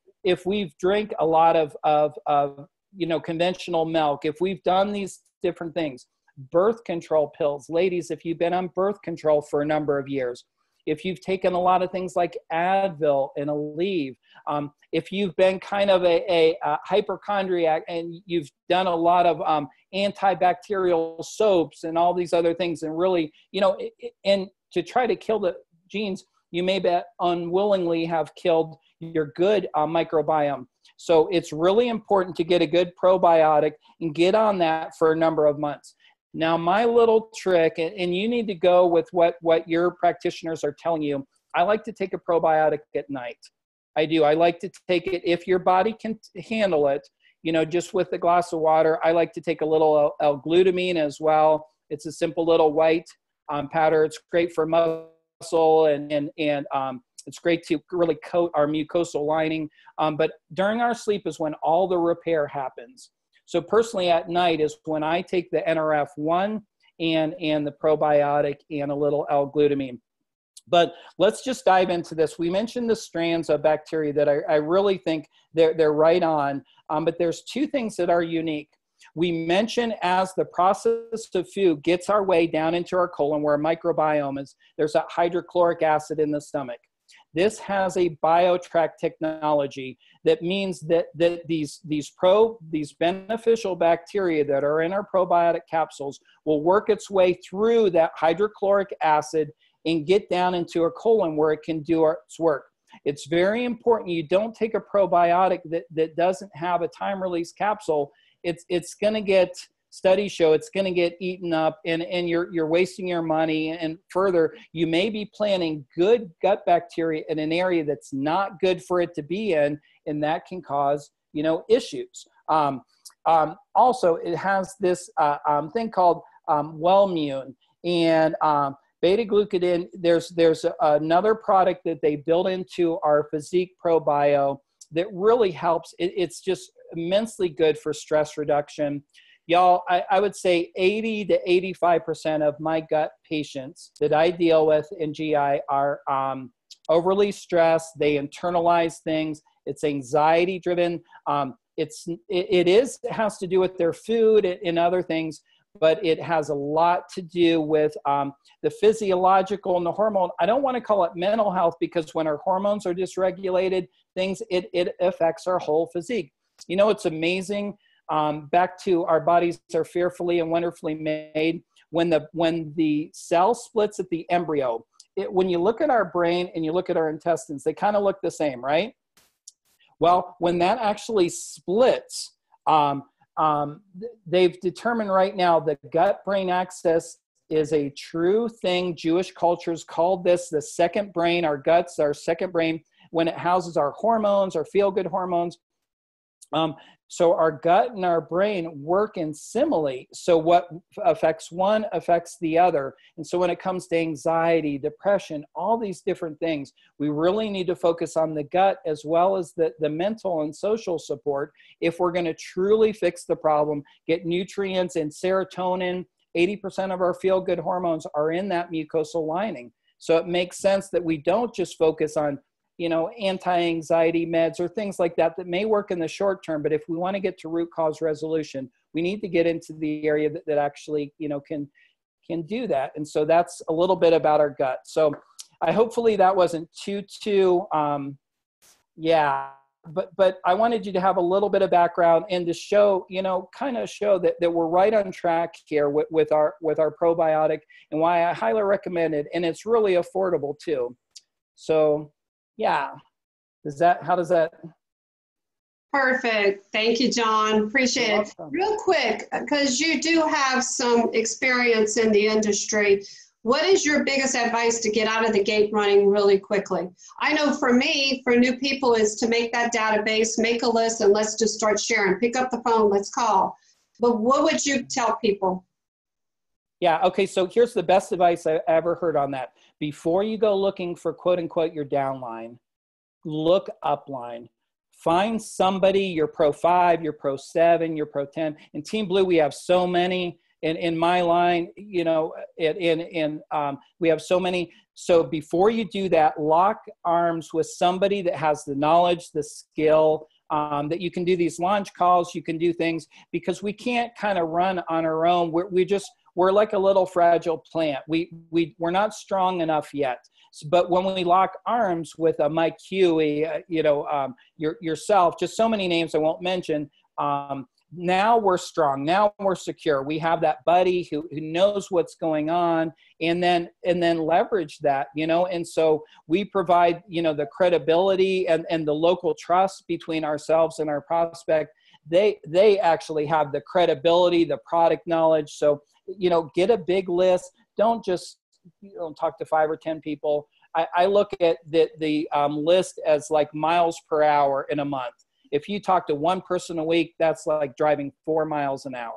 drank a lot of conventional milk, if we've done these different things, birth control pills, ladies, if you've been on birth control for a number of years, if you've taken a lot of things like Advil and Aleve, if you've been kind of a hypochondriac and you've done a lot of antibacterial soaps and all these other things, and really, and to try to kill the genes, you may unwillingly have killed your good microbiome. So it's really important to get a good probiotic and get on that for a number of months. Now, my little trick, and you need to go with what your practitioners are telling you. I like to take a probiotic at night. I do. I like to take it, if your body can handle it, just with a glass of water. I like to take a little L-glutamine as well. It's a simple little white powder. It's great for muscle and it's great to really coat our mucosal lining. But during our sleep is when all the repair happens. So personally at night is when I take the NRF1 and the probiotic and a little L-glutamine. But let's just dive into this. We mentioned the strands of bacteria that I really think they're right on, but there's 2 things that are unique. We mentioned as the process of food gets our way down into our colon where our microbiome is, there's that hydrochloric acid in the stomach. This has a BioTrack technology that means that these beneficial bacteria that are in our probiotic capsules will work its way through that hydrochloric acid and get down into a colon where it can do its work. It's very important you don't take a probiotic that doesn't have a time-release capsule. It's going to get, studies show it's going to get eaten up, and you're wasting your money. And further, you may be planting good gut bacteria in an area that's not good for it to be in, and that can cause issues. Also, it has this thing called Wellmune and beta-glucan. There's another product that they built into our Physique ProBio that really helps. It's just immensely good for stress reduction. Y'all, I would say 80 to 85% of my gut patients that I deal with in GI are overly stressed. They internalize things. It's anxiety driven. It has to do with their food and other things, but it has a lot to do with the physiological and the hormone. I don't want to call it mental health, because when our hormones are dysregulated, it affects our whole physique. It's amazing. Back to our bodies are fearfully and wonderfully made. When the cell splits at the embryo, when you look at our brain and you look at our intestines, they kind of look the same, right? Well, when that actually splits, they've determined right now that gut-brain axis is a true thing. Jewish cultures called this the second brain. Our guts, our second brain, when it houses our hormones, our feel-good hormones. So our gut and our brain work in simile. So what affects one affects the other. And so when it comes to anxiety, depression, all these different things, we really need to focus on the gut as well as the mental and social support if we're going to truly fix the problem, get nutrients and serotonin. 80% of our feel-good hormones are in that mucosal lining. So it makes sense that we don't just focus on you know, anti-anxiety meds or things like that that may work in the short term. But if we want to get to root cause resolution, we need to get into the area that actually, you know, can do that. And so that's a little bit about our gut. So hopefully that wasn't too yeah. But I wanted you to have a little bit of background and to show, you know, kind of show that we're right on track here with our probiotic, and why I highly recommend it. And it's really affordable too. So yeah, how does that? Perfect. Thank you, John. Appreciate it. Real quick, because you do have some experience in the industry, what is your biggest advice to get out of the gate running really quickly? I know for me, for new people, is to make that database, make a list, and let's just start sharing. Pick up the phone, let's call. But what would you tell people? Yeah, okay, so here's the best advice I ever heard on that. Before you go looking for quote unquote your downline, look upline. Find somebody, your Pro 5, your Pro 7, your Pro 10. In Team Blue, we have so many. In my line, you know, we have so many. So before you do that, lock arms with somebody that has the knowledge, the skill, that you can do these launch calls, you can do things, because we can't kind of run on our own. We're like a little fragile plant. We're not strong enough yet. But when we lock arms with a Mike Huey, you know, yourself, just so many names I won't mention, now we're strong. Now we're secure. We have that buddy who knows what's going on, and then leverage that, you know. And so we provide, you know, the credibility and the local trust between ourselves and our prospect. They actually have the credibility, the product knowledge. So, you know, get a big list. Don't just, you know, talk to 5 or 10 people. I look at the list as like miles per hour in a month. If you talk to one person a week, that's like driving 4 miles an hour.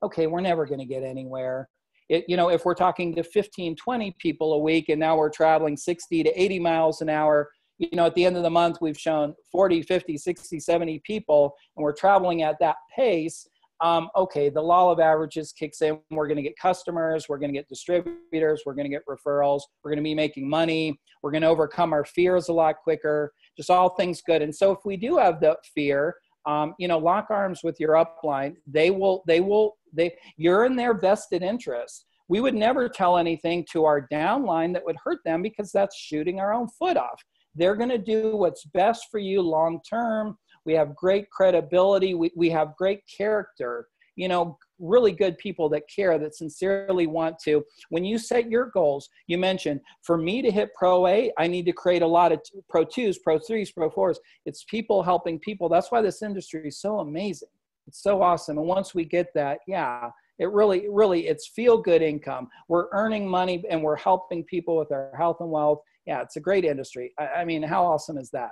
Okay, we're never going to get anywhere. You know, if we're talking to 15, 20 people a week, and now we're traveling 60 to 80 miles an hour, you know, at the end of the month, we've shown 40, 50, 60, 70 people, and we're traveling at that pace. Okay, the law of averages kicks in. We're going to get customers. We're going to get distributors. We're going to get referrals. We're going to be making money. We're going to overcome our fears a lot quicker. Just all things good. And so if we do have the fear, you know, lock arms with your upline. You're in their vested interest. We would never tell anything to our downline that would hurt them, because that's shooting our own foot off. They're going to do what's best for you long term. We have great credibility. We have great character, you know, really good people that care, that sincerely want to. When you set your goals, you mentioned, for me to hit Pro 8, I need to create a lot of Pro 2s, Pro 3s, Pro 4s. It's people helping people. That's why this industry is so amazing. It's so awesome. And once we get that, yeah, it really, it's feel-good income. We're earning money and we're helping people with their health and wealth. Yeah, it's a great industry. I mean, how awesome is that?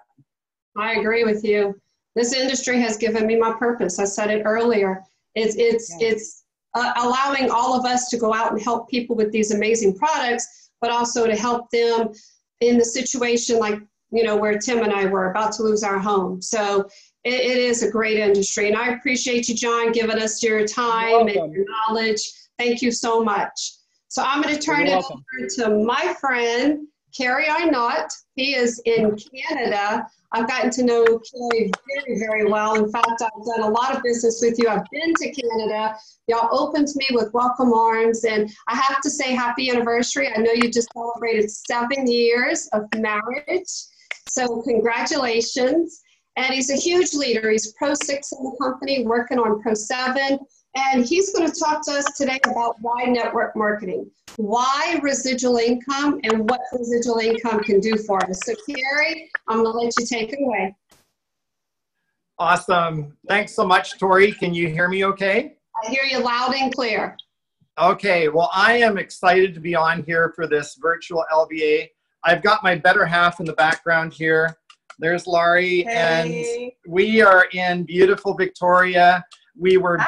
I agree with you. This industry has given me my purpose. I said it earlier. It's allowing all of us to go out and help people with these amazing products, but also to help them in the situation like, you know, where Tim and I were about to lose our home. So it is a great industry. And I appreciate you, John, giving us your time and your knowledge. Thank you so much. So I'm going to turn it over to my friend, Kerry Arnott. He is in Canada. I've gotten to know Kerry very, very well. In fact, I've done a lot of business with you. I've been to Canada. Y'all opened me with welcome arms. And I have to say happy anniversary. I know you just celebrated 7 years of marriage. So congratulations. And he's a huge leader. He's Pro 6 in the company, working on Pro 7. And he's going to talk to us today about why network marketing, why residual income, and what residual income can do for us. So Kerry, I'm going to let you take it away. Awesome. Thanks so much, Tori. Can you hear me okay? I hear you loud and clear. Okay. Well, I am excited to be on here for this virtual LVA. I've got my better half in the background here. There's Laurie. Hey. And we are in beautiful Victoria. We were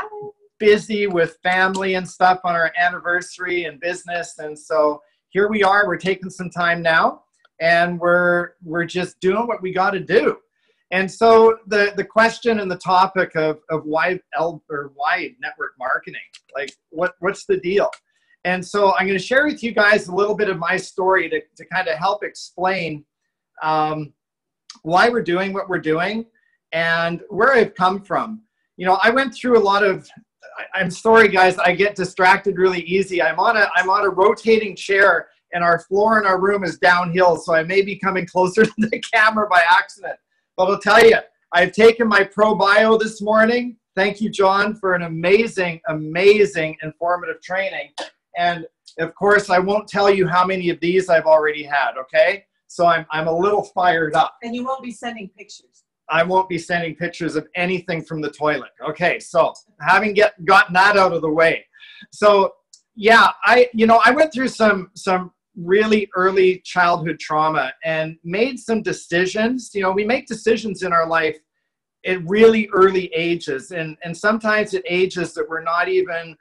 busy with family and stuff on our anniversary and business, and so here we are. We're taking some time now, and we're just doing what we got to do. And so the question and the topic of why network marketing, like what's the deal? And so I'm going to share with you guys a little bit of my story to kind of help explain why we're doing what we're doing and where I've come from. You know, I went through a lot of, I'm sorry guys, I get distracted really easy. I'm on a rotating chair and our floor in our room is downhill, so I may be coming closer to the camera by accident. But I'll tell you, I've taken my ProBio this morning. Thank you, John, for an amazing, amazing informative training. And of course, I won't tell you how many of these I've already had, okay? So I'm a little fired up. And you won't be sending pictures. I won't be sending pictures of anything from the toilet. Okay, so having gotten that out of the way. So yeah, I went through some really early childhood trauma and made some decisions. You know, we make decisions in our life at really early ages, and sometimes at ages that we're not even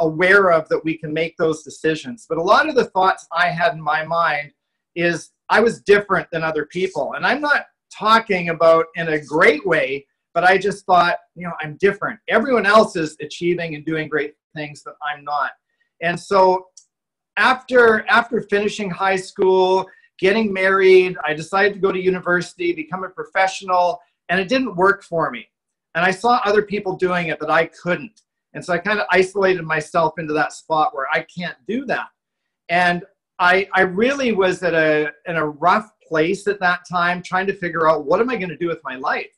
aware of that we can make those decisions. But a lot of the thoughts I had in my mind is I was different than other people. And I'm not talking about in a great way, but I just thought, you know, I'm different. Everyone else is achieving and doing great things, but I'm not. And so after finishing high school, getting married, I decided to go to university, become a professional, and it didn't work for me. And I saw other people doing it, but I couldn't. And so I kind of isolated myself into that spot where I can't do that. And I really was in a rough place at that time, trying to figure out, what am I going to do with my life?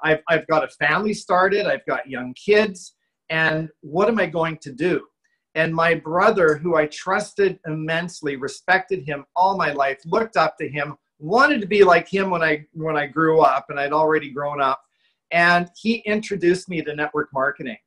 I've got a family started, I've got young kids, and what am I going to do? And my brother, who I trusted immensely, respected him all my life, looked up to him, wanted to be like him when I grew up, and I'd already grown up. And he introduced me to network marketing.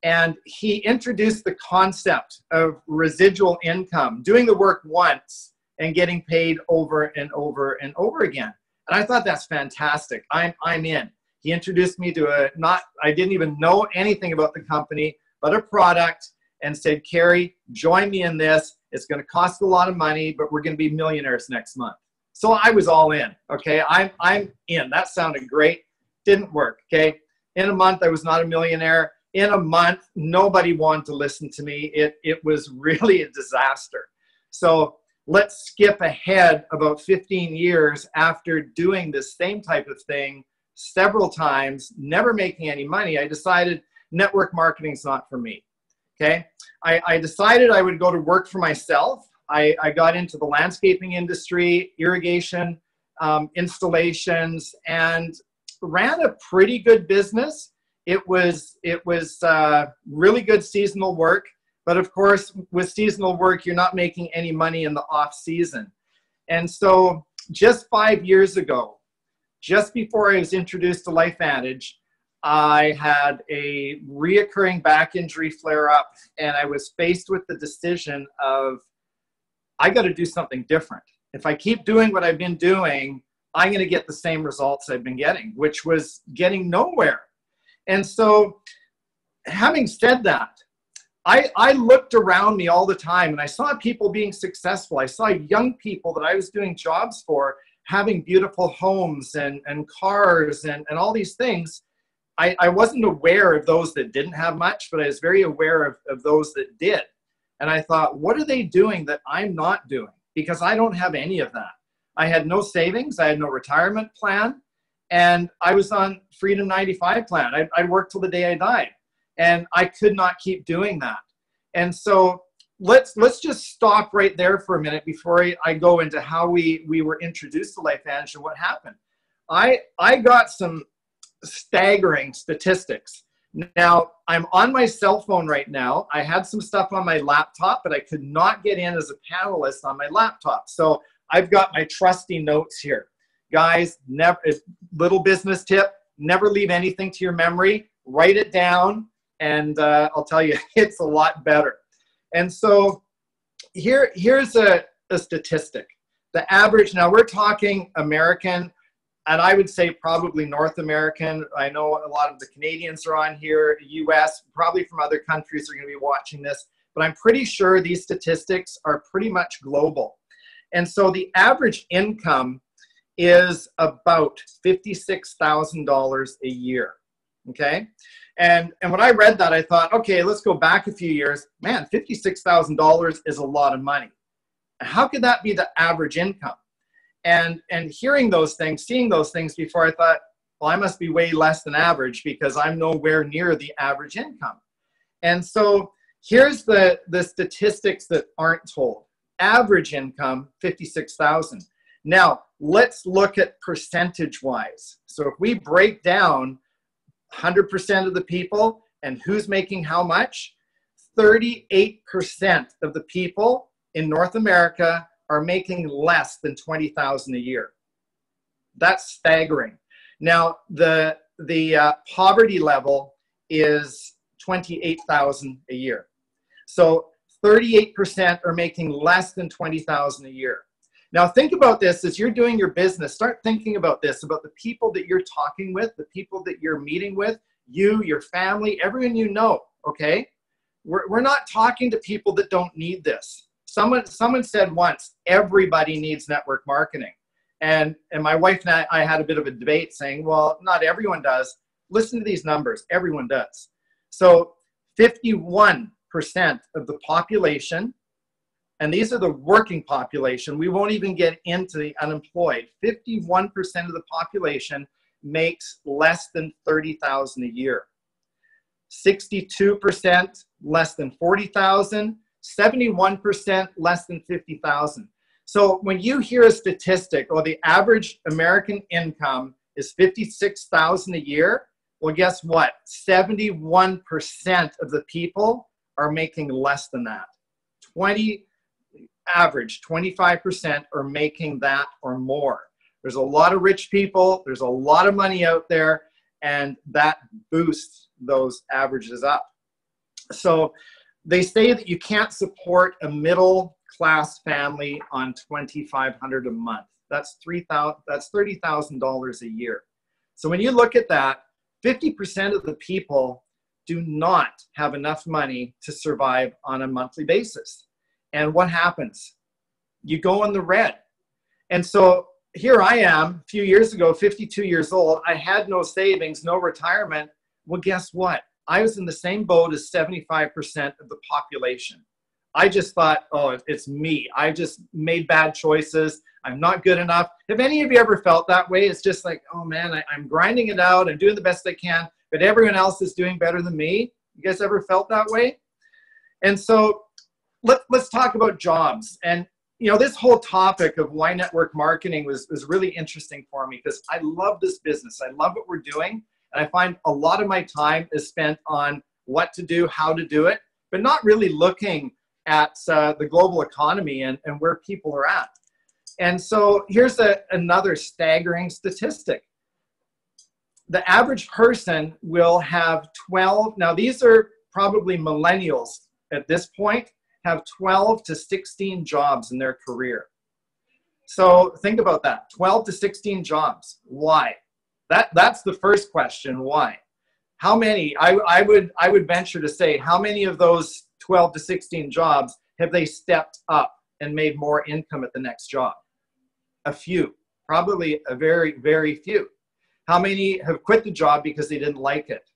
And he introduced the concept of residual income, doing the work once and getting paid over and over and over again. And I thought, that's fantastic. I'm in. He introduced me to I didn't even know anything about the company, but a product, and said, Carrie, join me in this. It's going to cost a lot of money, but we're going to be millionaires next month. So I was all in. Okay, I'm in. That sounded great. Didn't work. Okay, in a month I was not a millionaire. In a month, nobody wanted to listen to me. It was really a disaster. So let's skip ahead about 15 years after doing this same type of thing several times, never making any money. I decided network marketing is not for me. Okay, I decided I would go to work for myself. I got into the landscaping industry, irrigation, installations, and ran a pretty good business. It was really good seasonal work, but of course, with seasonal work, you're not making any money in the off season. And so just 5 years ago, just before I was introduced to LifeVantage, I had a reoccurring back injury flare up, and I was faced with the decision of, I got to do something different. If I keep doing what I've been doing, I'm going to get the same results I've been getting, which was getting nowhere. And so, having said that, I looked around me all the time, and I saw people being successful. I saw young people that I was doing jobs for having beautiful homes and cars and all these things. I wasn't aware of those that didn't have much, but I was very aware of those that did. And I thought, what are they doing that I'm not doing? Because I don't have any of that. I had no savings. I had no retirement plan. And I was on Freedom 95 plan. I'd work till the day I died. And I could not keep doing that. And so let's just stop right there for a minute before I go into how we were introduced to LifeVantage and what happened. I got some staggering statistics. Now, I'm on my cell phone right now. I had some stuff on my laptop, but I could not get in as a panelist on my laptop. So I've got my trusty notes here. Guys, little business tip, never leave anything to your memory. Write it down, and I'll tell you, it's a lot better. And so here's a statistic. The average, now we're talking American, and I would say probably North American. I know a lot of the Canadians are on here, US, probably from other countries are going to be watching this, but I'm pretty sure these statistics are pretty much global. And so the average income is about $56,000 a year, okay? And when I read that, I thought, okay, let's go back a few years. Man, $56,000 is a lot of money. How could that be the average income? And hearing those things, seeing those things before, I thought, well, I must be way less than average because I'm nowhere near the average income. And so here's the statistics that aren't told. Average income, $56,000. Now, let's look at percentage-wise. So if we break down 100% of the people and who's making how much, 38% of the people in North America are making less than $20,000 a year. That's staggering. Now, the poverty level is $28,000 a year. So 38% are making less than $20,000 a year. Now think about this as you're doing your business. Start thinking about this, about the people that you're talking with, the people that you're meeting with, you, your family, everyone you know, okay? We're not talking to people that don't need this. Someone said once, everybody needs network marketing. And my wife and I had a bit of a debate saying, well, not everyone does. Listen to these numbers, everyone does. So 51% of the population, and these are the working population, we won't even get into the unemployed, 51% of the population makes less than $30,000 a year. 62% less than $40,000, 71% less than $50,000. So when you hear a statistic, or the average American income is $56,000 a year, well, guess what? 71% of the people are making less than that. Average 25% are making that or more. There's a lot of rich people, there's a lot of money out there, and that boosts those averages up. So they say that you can't support a middle class family on $2,500 a month. That's $30,000 a year. So when you look at that, 50% of the people do not have enough money to survive on a monthly basis. And what happens? You go in the red. And so here I am, a few years ago, 52 years old. I had no savings, no retirement. Well, guess what? I was in the same boat as 75% of the population. I just thought, oh, it's me. I just made bad choices. I'm not good enough. Have any of you ever felt that way? It's just like, oh man, I'm grinding it out. I'm doing the best I can, but everyone else is doing better than me. You guys ever felt that way? And so let's talk about jobs. And you know, this whole topic of why network marketing was really interesting for me because I love this business. I love what we're doing. And I find a lot of my time is spent on what to do, how to do it, but not really looking at the global economy and where people are at. And so here's another staggering statistic. The average person will have 12, now these are probably millennials at this point, have 12 to 16 jobs in their career. So think about that, 12 to 16 jobs. Why? That's the first question, why? How many, I would venture to say, how many of those 12 to 16 jobs have they stepped up and made more income at the next job? A few, probably a very, very few. How many have quit the job because they didn't like it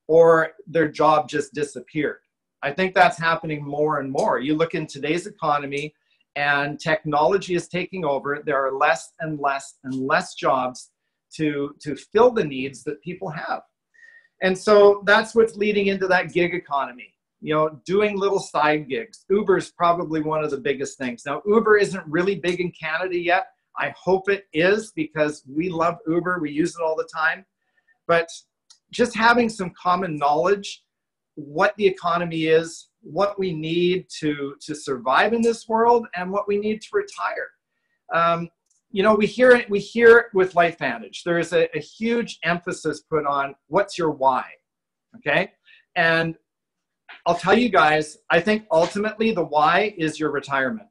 or their job just disappeared? I think that's happening more and more. You look in today's economy and technology is taking over. There are less and less and less jobs to fill the needs that people have. And so that's what's leading into that gig economy. You know, doing little side gigs. Uber is probably one of the biggest things. Now, Uber isn't really big in Canada yet. I hope it is because we love Uber. We use it all the time. But just having some common knowledge, what the economy is, what we need to survive in this world, and what we need to retire. You know, we hear it with LifeVantage. There is a huge emphasis put on what's your why, okay? And I'll tell you guys, I think ultimately the why is your retirement.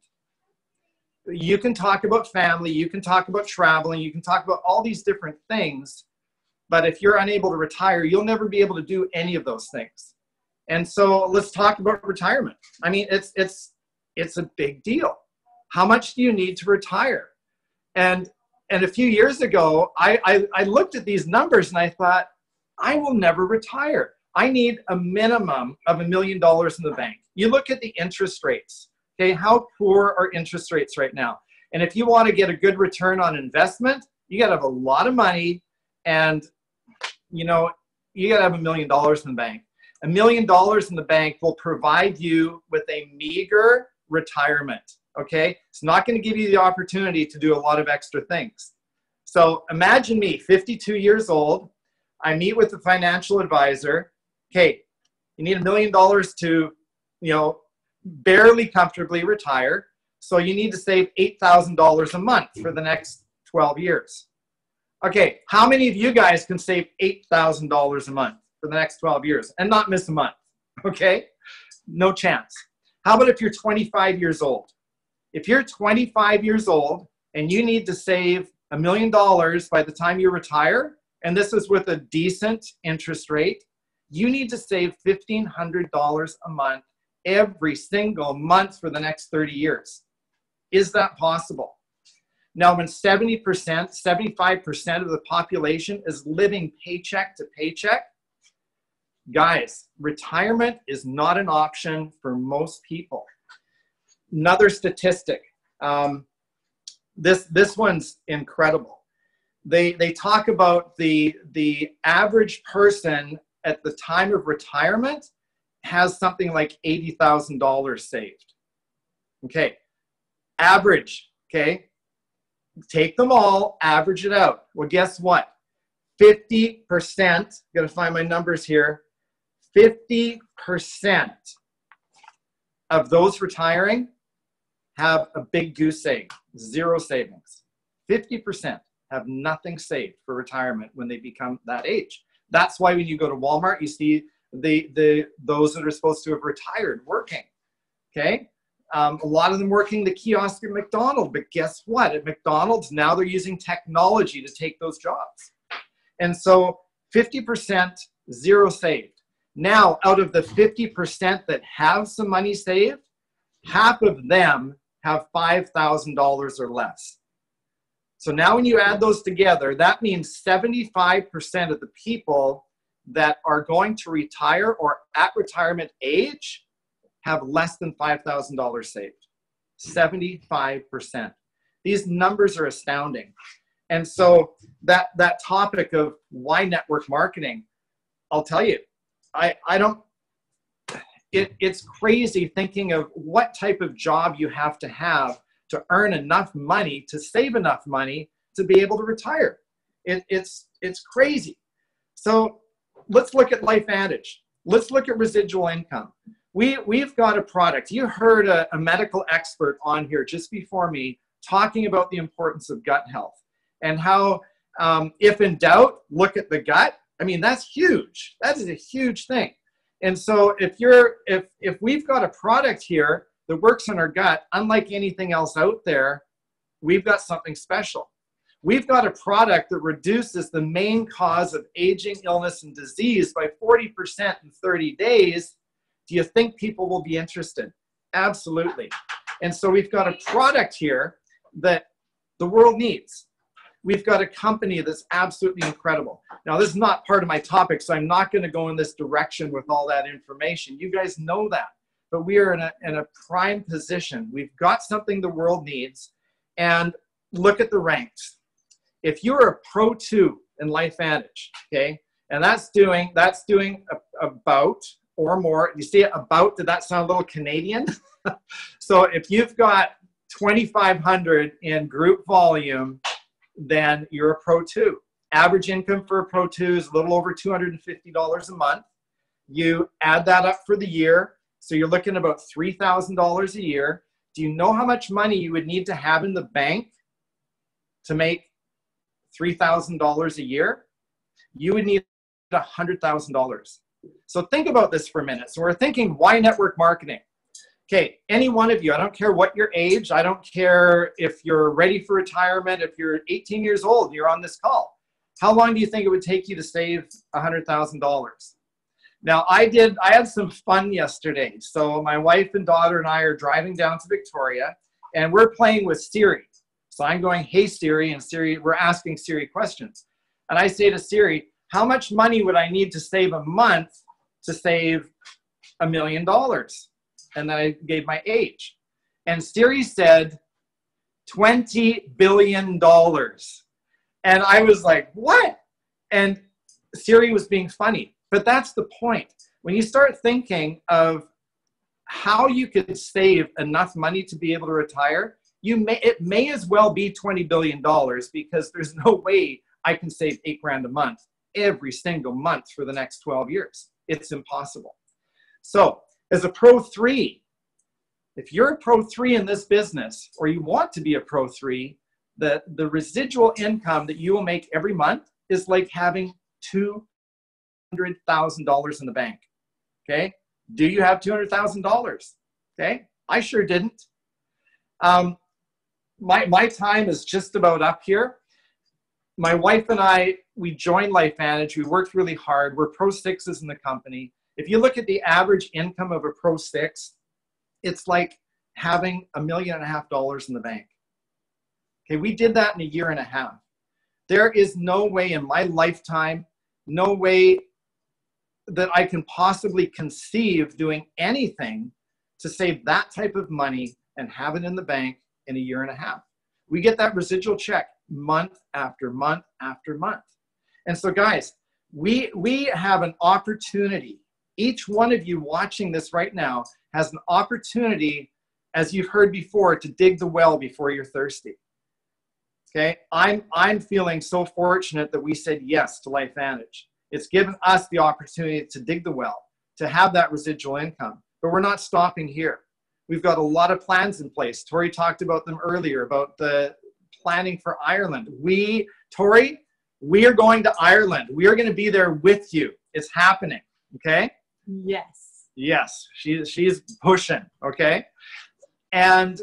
You can talk about family, you can talk about traveling, you can talk about all these different things, but if you're unable to retire, you'll never be able to do any of those things. And so let's talk about retirement. I mean, it's a big deal. How much do you need to retire? And a few years ago, I looked at these numbers and I thought, I will never retire. I need a minimum of $1 million in the bank. You look at the interest rates. Okay, how poor are interest rates right now? And if you want to get a good return on investment, you got to have a lot of money, and you know, you got to have $1 million in the bank. $1 million in the bank will provide you with a meager retirement. Okay, it's not going to give you the opportunity to do a lot of extra things. So imagine me, 52 years old. I meet with a financial advisor. Okay, you need $1 million to, you know, barely comfortably retire. So you need to save $8,000 a month for the next 12 years. Okay, how many of you guys can save $8,000 a month for the next 12 years and not miss a month? Okay, no chance. How about if you're 25 years old? If you're 25 years old and you need to save $1 million by the time you retire, and this is with a decent interest rate, you need to save $1,500 a month every single month for the next 30 years. Is that possible? Now, when 70%, 75% of the population is living paycheck to paycheck, guys, retirement is not an option for most people. Another statistic, this one's incredible. They talk about the average person at the time of retirement has something like $80,000 saved. Okay, average, okay? Take them all, average it out. Well, guess what? 50%, gotta find my numbers here, 50% of those retiring have a big goose egg, zero savings. 50% have nothing saved for retirement when they become that age. That's why when you go to Walmart, you see those that are supposed to have retired working, okay? A lot of them working the kiosk at McDonald's, but guess what? At McDonald's, now they're using technology to take those jobs. And so 50%, zero saved. Now, out of the 50% that have some money saved, half of them have $5,000 or less. So now when you add those together, that means 75% of the people that are going to retire or at retirement age have less than $5,000 saved. 75%. These numbers are astounding. And so that topic of why network marketing, I'll tell you, it's crazy thinking of what type of job you have to earn enough money, to save enough money to be able to retire. It's crazy. So let's look at LifeVantage. Let's look at residual income. We've got a product. You heard a medical expert on here just before me talking about the importance of gut health and how, if in doubt, look at the gut. I mean, that's huge. That is a huge thing. And so if we've got a product here that works on our gut, unlike anything else out there, we've got something special. We've got a product that reduces the main cause of aging, illness, and disease by 40% in 30 days. Do you think people will be interested? Absolutely. And so we've got a product here that the world needs. We've got a company that's absolutely incredible. Now, this is not part of my topic, so I'm not going to go in this direction with all that information. You guys know that. But we are in a prime position. We've got something the world needs. And look at the ranks. If you're a Pro 2 in LifeVantage, okay, and that's doing about or more. You see about, did that sound a little Canadian? So if you've got 2,500 in group volume, then you're a Pro 2. Average income for a Pro 2 is a little over $250 a month. You add that up for the year, so you're looking at about $3,000 a year. Do you know how much money you would need to have in the bank to make $3,000 a year? You would need $100,000. So think about this for a minute. So we're thinking, why network marketing? Okay, any one of you, I don't care what your age, I don't care if you're ready for retirement, if you're 18 years old and you're on this call, how long do you think it would take you to save $100,000? Now, I had some fun yesterday. So my wife and daughter and I are driving down to Victoria, and we're playing with Siri. So I'm going, hey Siri, and Siri, we're asking Siri questions. And I say to Siri, how much money would I need to save a month to save $1 million? And then I gave my age. And Siri said $20 billion. And I was like, what? And Siri was being funny. But that's the point. When you start thinking of how you could save enough money to be able to retire, it may as well be $20 billion, because there's no way I can save $8,000 a month every single month for the next 12 years. It's impossible. So as a Pro 3, if you're a Pro 3 in this business, or you want to be a Pro 3, the residual income that you will make every month is like having $200,000 in the bank. Okay? Do you have $200,000? Okay? I sure didn't. My time is just about up here. My wife and I, we joined LifeVantage. We worked really hard. We're Pro 6s in the company. If you look at the average income of a Pro 6, it's like having $1.5 million in the bank. Okay, we did that in a year and a half. There is no way in my lifetime, no way that I can possibly conceive doing anything to save that type of money and have it in the bank in a year and a half. We get that residual check month after month after month. And so guys, we have an opportunity. Each one of you watching this right now has an opportunity, as you've heard before, to dig the well before you're thirsty. Okay, I'm feeling so fortunate that we said yes to LifeVantage. It's given us the opportunity to dig the well, to have that residual income. But we're not stopping here. We've got a lot of plans in place. Tori talked about them earlier, about the planning for Ireland. Tori, we are going to Ireland. We are going to be there with you. It's happening, okay? Yes. Yes, she's pushing, okay? And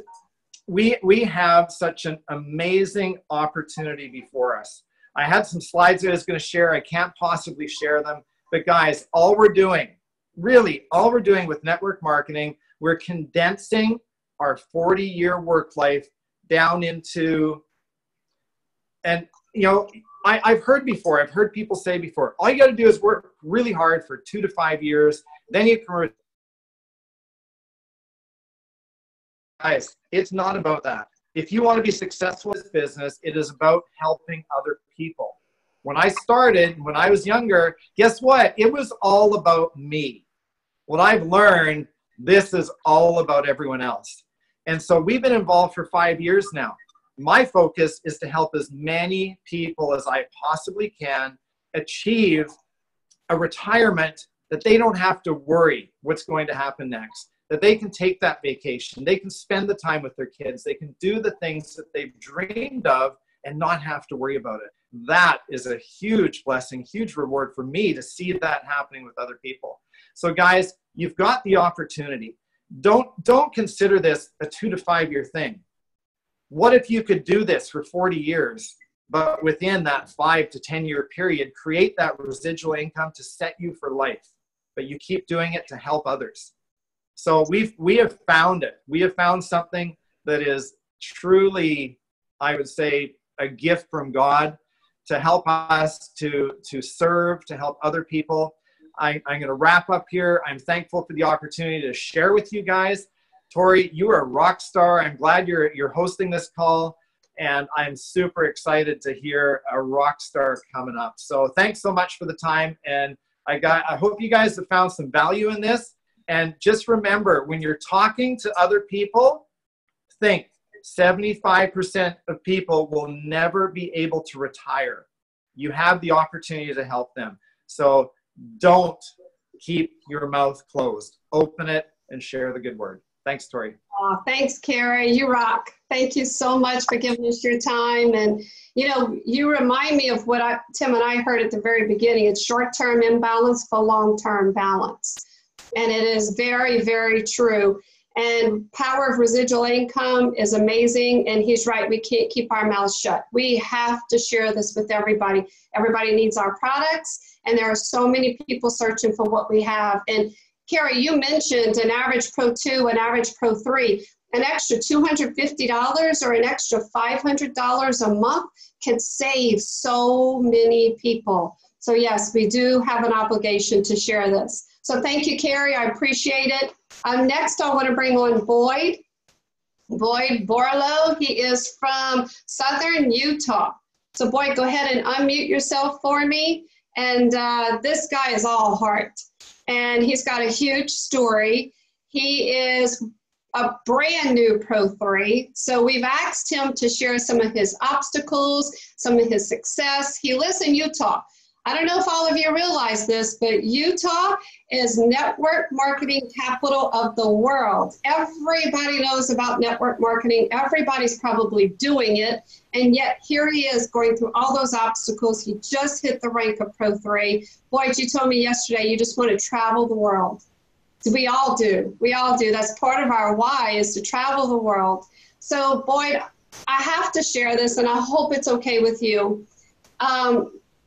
we have such an amazing opportunity before us. I had some slides I was going to share. I can't possibly share them. But guys, all we're doing with network marketing, we're condensing our 40-year work life down into, and you know, I've heard people say before, all you got to do is work really hard for 2 to 5 years, then you can. Guys, it's not about that. If you want to be successful in this business, it is about helping other people. When I started, when I was younger, guess what? It was all about me. What I've learned, this is all about everyone else. And so we've been involved for 5 years now. My focus is to help as many people as I possibly can achieve a retirement that they don't have to worry what's going to happen next, that they can take that vacation, they can spend the time with their kids, they can do the things that they've dreamed of and not have to worry about it. That is a huge blessing, huge reward for me to see that happening with other people. So guys, you've got the opportunity. Don't consider this a 2 to 5 year thing. What if you could do this for 40 years, but within that 5 to 10 year period, create that residual income to set you for life, but you keep doing it to help others. So we have found it. We have found something that is truly, I would say, a gift from God to help us to serve, to help other people. I'm going to wrap up here. I'm thankful for the opportunity to share with you guys. Tori, you are a rock star. I'm glad you're hosting this call, and I'm super excited to hear a rock star coming up. So thanks so much for the time, and I hope you guys have found some value in this. And just remember, when you're talking to other people, think 75% of people will never be able to retire. You have the opportunity to help them. So don't keep your mouth closed. Open it and share the good word. Thanks, Tori. Oh, thanks, Carrie. You rock. Thank you so much for giving us your time. And, you know, you remind me of what Tim and I heard at the very beginning. It's short-term imbalance for long-term balance. And it is very, very true. And power of residual income is amazing. And he's right. We can't keep our mouths shut. We have to share this with everybody. Everybody needs our products. And there are so many people searching for what we have. And Carrie, you mentioned an average Pro 2, an average Pro 3. An extra $250 or an extra $500 a month can save so many people. So yes, we do have an obligation to share this. So thank you, Carrie. I appreciate it. Next, I want to bring on Boyd. Boyd Borlow. He is from Southern Utah. So Boyd, go ahead and unmute yourself for me. And this guy is all heart. And he's got a huge story. He is a brand new Pro 3. So we've asked him to share some of his obstacles, some of his success. He lives in Utah. I don't know if all of you realize this, but Utah is network marketing capital of the world. Everybody knows about network marketing. Everybody's probably doing it. And yet here he is going through all those obstacles. He just hit the rank of Pro 3. Boyd, you told me yesterday you just want to travel the world. So we all do. We all do. That's part of our why, is to travel the world. So Boyd, I have to share this, and I hope it's okay with you.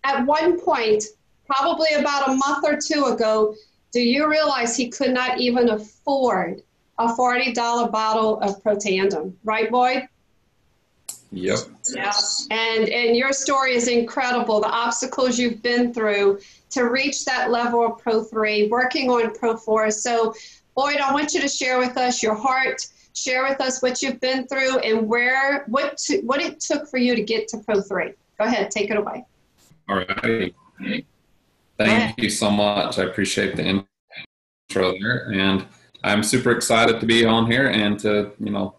At one point, probably about a month or two ago, do you realize he could not even afford a $40 bottle of Protandim, right, Boyd? Yep. Yeah. And your story is incredible. The obstacles you've been through to reach that level of Pro 3, working on Pro 4. So, Boyd, I want you to share with us your heart, share with us what you've been through and what it took for you to get to Pro 3. Go ahead, take it away. All right. Thank you so much. I appreciate the intro there. And I'm super excited to be on here and to,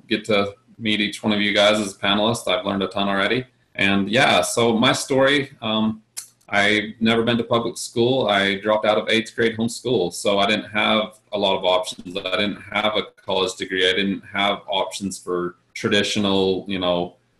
get to meet each one of you guys as panelists. I've learned a ton already. And yeah, so my story, I've never been to public school. I dropped out of 8th grade homeschool. So I didn't have a lot of options. I didn't have a college degree. I didn't have options for traditional,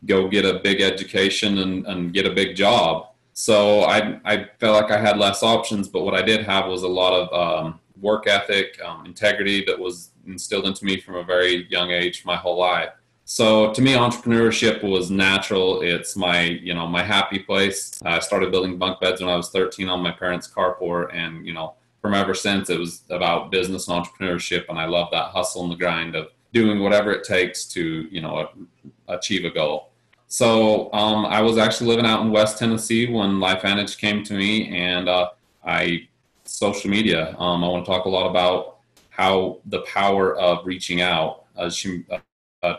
go get a big education and get a big job. So I felt like I had less options, but what I did have was a lot of work ethic, integrity that was instilled into me from a very young age, my whole life. So to me, entrepreneurship was natural. It's my, my happy place. I started building bunk beds when I was 13 on my parents' carport, and from ever since it was about business and entrepreneurship, and I love that hustle and the grind of doing whatever it takes to, achieve a goal. So I was actually living out in West Tennessee when LifeVantage came to me, and social media. I want to talk a lot about how the power of reaching out. As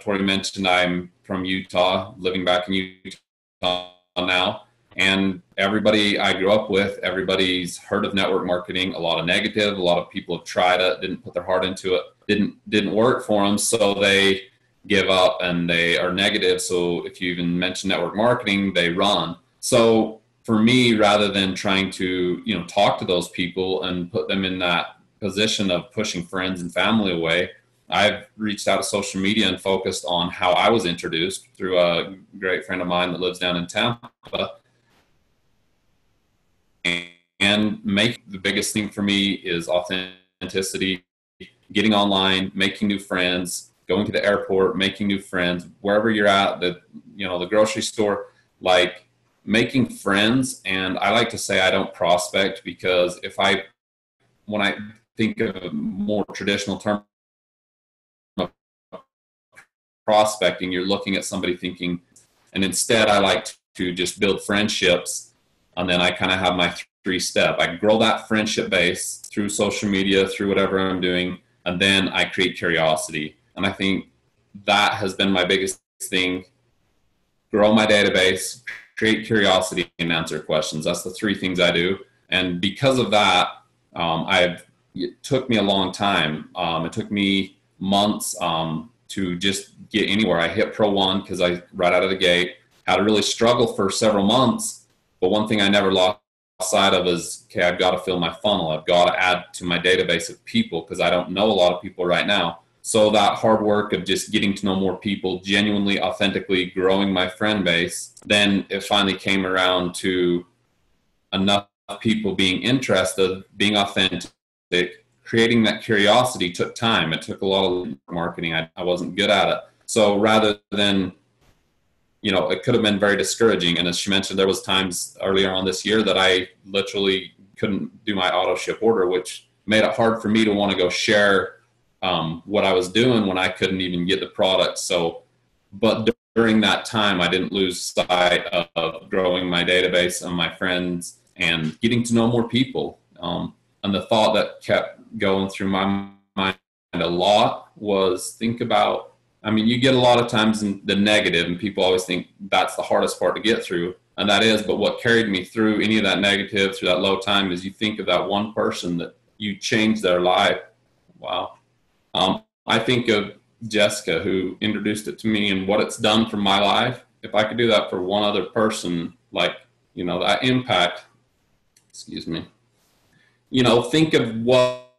Tori mentioned, I'm from Utah, living back in Utah now, and everybody I grew up with, everybody's heard of network marketing. A lot of negative. A lot of people have tried it, didn't put their heart into it, didn't work for them, so they give up and they are negative. So if you even mention network marketing, they run. So for me, rather than trying to, talk to those people and put them in that position of pushing friends and family away, I've reached out to social media and focused on how I was introduced through a great friend of mine that lives down in Tampa. And the biggest thing for me is authenticity, getting online, making new friends, going to the airport, making new friends, wherever you're at, the grocery store, like making friends. And I like to say I don't prospect, because when I think of a more traditional term of prospecting, you're looking at somebody thinking, and instead I like to just build friendships. And then I kind of have my 3-step. I grow that friendship base through social media, through whatever I'm doing. And then I create curiosity. And I think that has been my biggest thing: grow my database, create curiosity, and answer questions. That's the 3 things I do. And because of that, it took me a long time. It took me months to just get anywhere. I hit Pro 1 because right out of the gate, had to really struggle for several months. But one thing I never lost sight of is, okay, I've got to fill my funnel. I've got to add to my database of people, because I don't know a lot of people right now. So that hard work of just getting to know more people, genuinely, authentically growing my friend base, then it finally came around to enough people being interested, being authentic. Creating that curiosity took time. It took a lot of marketing. I wasn't good at it. So rather than, it could have been very discouraging. And as she mentioned, there was times earlier on this year that I literally couldn't do my auto ship order, which made it hard for me to want to go share what I was doing when I couldn't even get the product. So, but during that time, I didn't lose sight of growing my database and my friends and getting to know more people. And the thought that kept going through my mind a lot was, think about I mean, you get a lot of times in the negative, and people always think that's the hardest part to get through. And that is, but what carried me through any of that negative, through that low time, is you think of that one person that you changed their life. Wow. I think of Jessica, who introduced it to me, and what it's done for my life. If I could do that for one other person, like, you know, that impact, excuse me, you know, think of what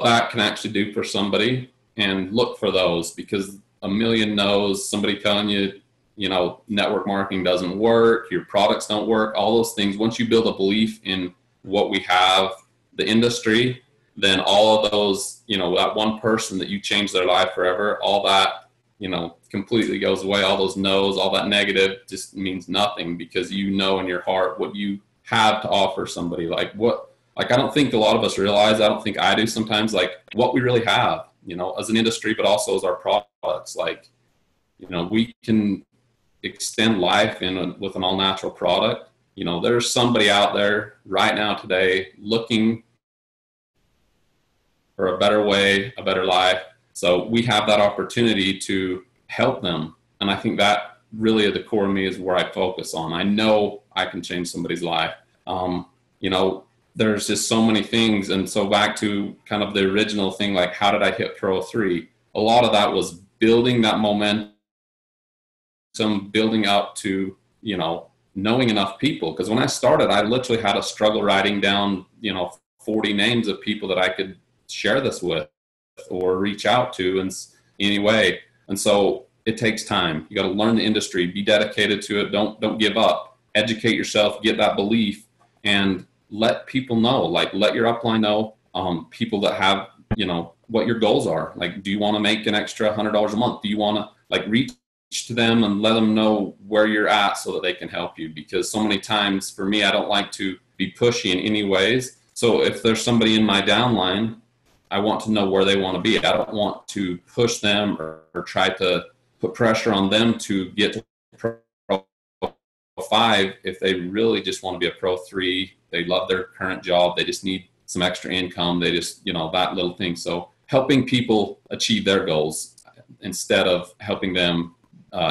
that can actually do for somebody, and look for those, because a million no's, somebody telling you, you know, network marketing doesn't work, your products don't work, all those things. Once you build a belief in what we have, the industry, then all of those, you know, that one person that you changed their life forever, all that, you know, completely goes away. All those no's, all that negative just means nothing, because you know in your heart what you have to offer somebody. Like I don't think a lot of us realize, I don't think I do sometimes, like what we really have, you know, as an industry, but also as our products. Like, you know, we can extend life with an all natural product. You know, there's somebody out there right now today looking for a better way, a better life. So we have that opportunity to help them. And I think that really at the core of me is where I focus on. I know I can change somebody's life. You know, there's just so many things. And so back to kind of the original thing, like how did I hit Pro 3? A lot of that was building that momentum, building up to, you know, knowing enough people. Because when I started, I literally had a struggle writing down, you know, 40 names of people that I could share this with or reach out to in any way. And so it takes time. You got to learn the industry, be dedicated to it. Don't give up, educate yourself, get that belief, and let people know, like let your upline know, people that have, you know, what your goals are. Like, do you want to make an extra $100 a month? Do you want to like reach to them and let them know where you're at so that they can help you? Because so many times for me, I don't like to be pushy in any ways. So if there's somebody in my downline, I want to know where they want to be. I don't want to push them or try to put pressure on them to get to Pro 5 if they really just want to be a Pro 3. They love their current job. They just need some extra income. They just, you know, that little thing. So helping people achieve their goals instead of helping them,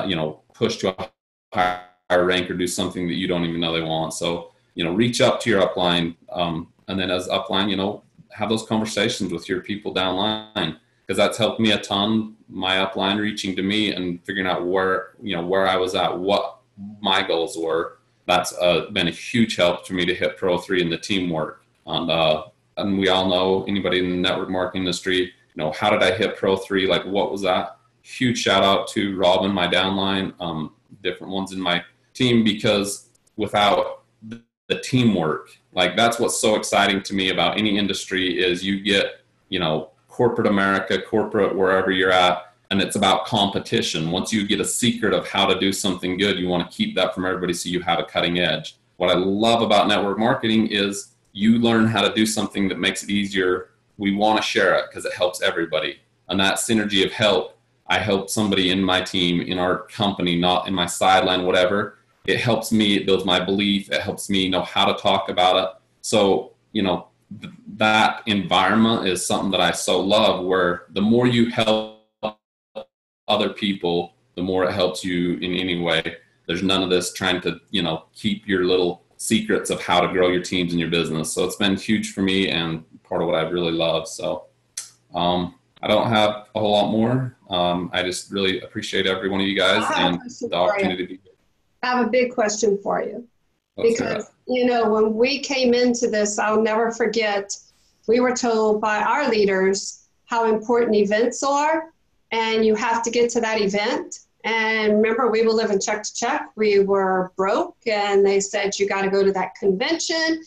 you know, push to a higher rank or do something that you don't even know they want. So, you know, reach up to your upline, and then as upline, you know, have those conversations with your people downline, because that's helped me a ton. My upline reaching to me and figuring out where, you know, where I was at, what my goals were. That's been a huge help for me to hit Pro 3 in the teamwork. And we all know, anybody in the network marketing industry, you know, how did I hit Pro 3? Like, what was that? Huge shout out to Robin, my downline, different ones in my team, because without the teamwork, like that's what's so exciting to me about any industry is you get, you know, corporate America, corporate wherever you're at, and it's about competition. Once you get a secret of how to do something good, you want to keep that from everybody so you have a cutting edge. What I love about network marketing is you learn how to do something that makes it easier. We want to share it because it helps everybody. And that synergy of help, I help somebody in my team, in our company, not in my sideline, whatever. It helps me, it builds my belief, it helps me know how to talk about it. So, you know, that environment is something that I so love, where the more you help other people, the more it helps you in any way. There's none of this trying to, you know, keep your little secrets of how to grow your teams and your business. So it's been huge for me and part of what I really love. So I don't have a whole lot more. I just really appreciate every one of you guys and the opportunity to be here. I have a big question for you. Because, you know, when we came into this, I'll never forget, we were told by our leaders how important events are, and you have to get to that event. And remember, we were living check to check. We were broke, and they said, you got to go to that convention.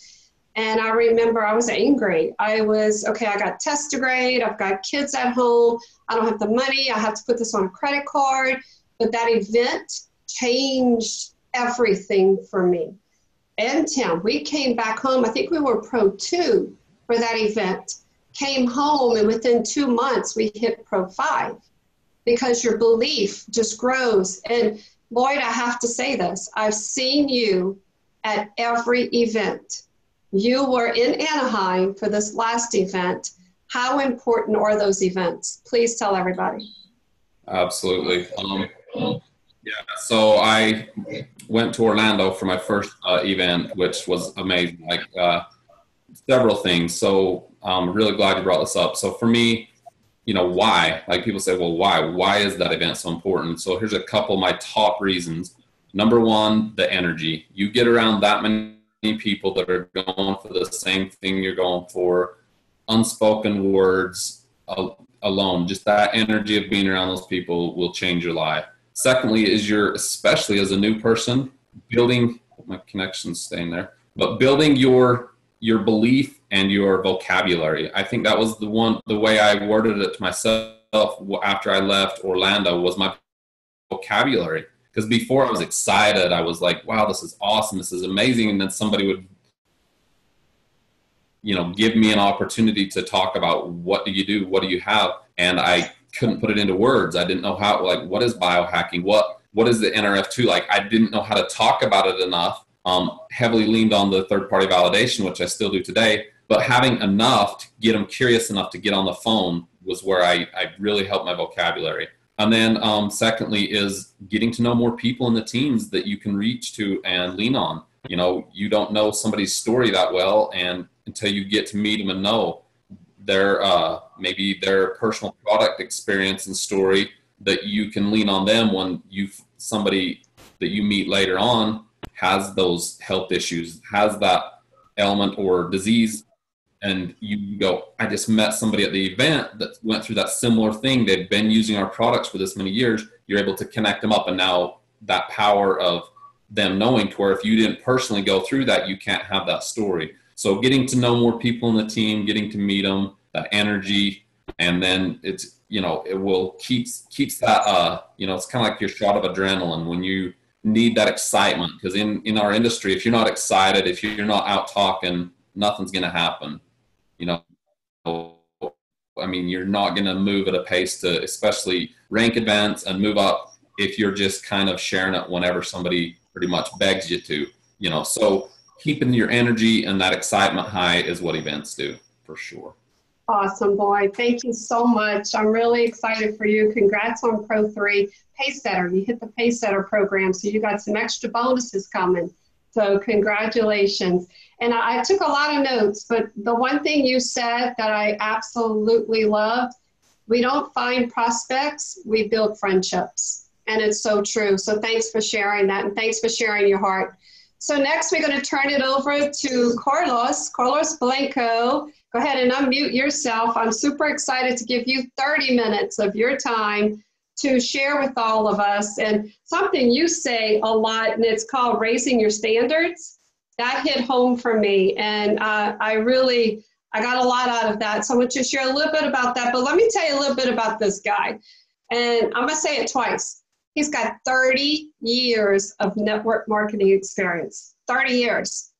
And I remember I was angry. I was, okay, I got test grade. I've got kids at home. I don't have the money. I have to put this on a credit card. But that event changed everything for me. And Tim, we came back home. I think we were Pro 2 for that event. Came home, and within 2 months, we hit Pro 5 because your belief just grows. And Lloyd, I have to say this. I've seen you at every event. You were in Anaheim for this last event. How important are those events? Please tell everybody. Absolutely. Yeah, so I went to Orlando for my first event, which was amazing. Like several things. So I'm really glad you brought this up. So for me, why? Like people say, well, why? Why is that event so important? So here's a couple of my top reasons. Number one, the energy. You get around that many people that are going for the same thing you're going for, unspoken words alone, just that energy of being around those people will change your life. Secondly, is especially as a new person, building, my connection's staying there, but building your belief and your vocabulary. I think that was the way I worded it to myself after I left Orlando was my vocabulary. Because before I was excited, I was like, wow, this is awesome, this is amazing. And then somebody would, give me an opportunity to talk about what do you do, what do you have? And I couldn't put it into words. I didn't know how, like, what is biohacking? What is the NRF2? Like, I didn't know how to talk about it enough. Heavily leaned on the third-party validation, which I still do today, but having enough to get them curious enough to get on the phone was where I really helped my vocabulary. And then secondly is getting to know more people in the teams that you can reach to and lean on. You don't know somebody's story that well, and until you get to meet them and know maybe their personal product experience and story, that you can lean on them when somebody that you meet later on has those health issues, has that ailment or disease, and you go, I just met somebody at the event that went through that similar thing. They've been using our products for this many years. You're able to connect them up, and now that power of them knowing to where if you didn't personally go through that, you can't have that story. So getting to know more people in the team, getting to meet them, that energy, and then it's, it will keeps that, it's kind of like your shot of adrenaline when you need that excitement. Because in our industry, if you're not excited, if you're not out talking, nothing's going to happen. I mean, you're not going to move at a pace to especially rank events and move up if you're just kind of sharing it whenever somebody pretty much begs you to, so keeping your energy and that excitement high is what events do, for sure. Awesome, boy. Thank you so much. I'm really excited for you. Congrats on Pro 3 Pacesetter. You hit the Pacesetter program, so you got some extra bonuses coming. So congratulations. And I took a lot of notes, but the one thing you said that I absolutely loved, we don't find prospects, we build friendships. And it's so true. So thanks for sharing that, and thanks for sharing your heart. So next we're going to turn it over to Carlos Blanco. Go ahead and unmute yourself. I'm super excited to give you 30 minutes of your time to share with all of us. And something you say a lot, and it's called raising your standards. That hit home for me. And I got a lot out of that. So I want you to share a little bit about that. But let me tell you a little bit about this guy. And I'm going to say it twice. He's got 30 years of network marketing experience. 30 years.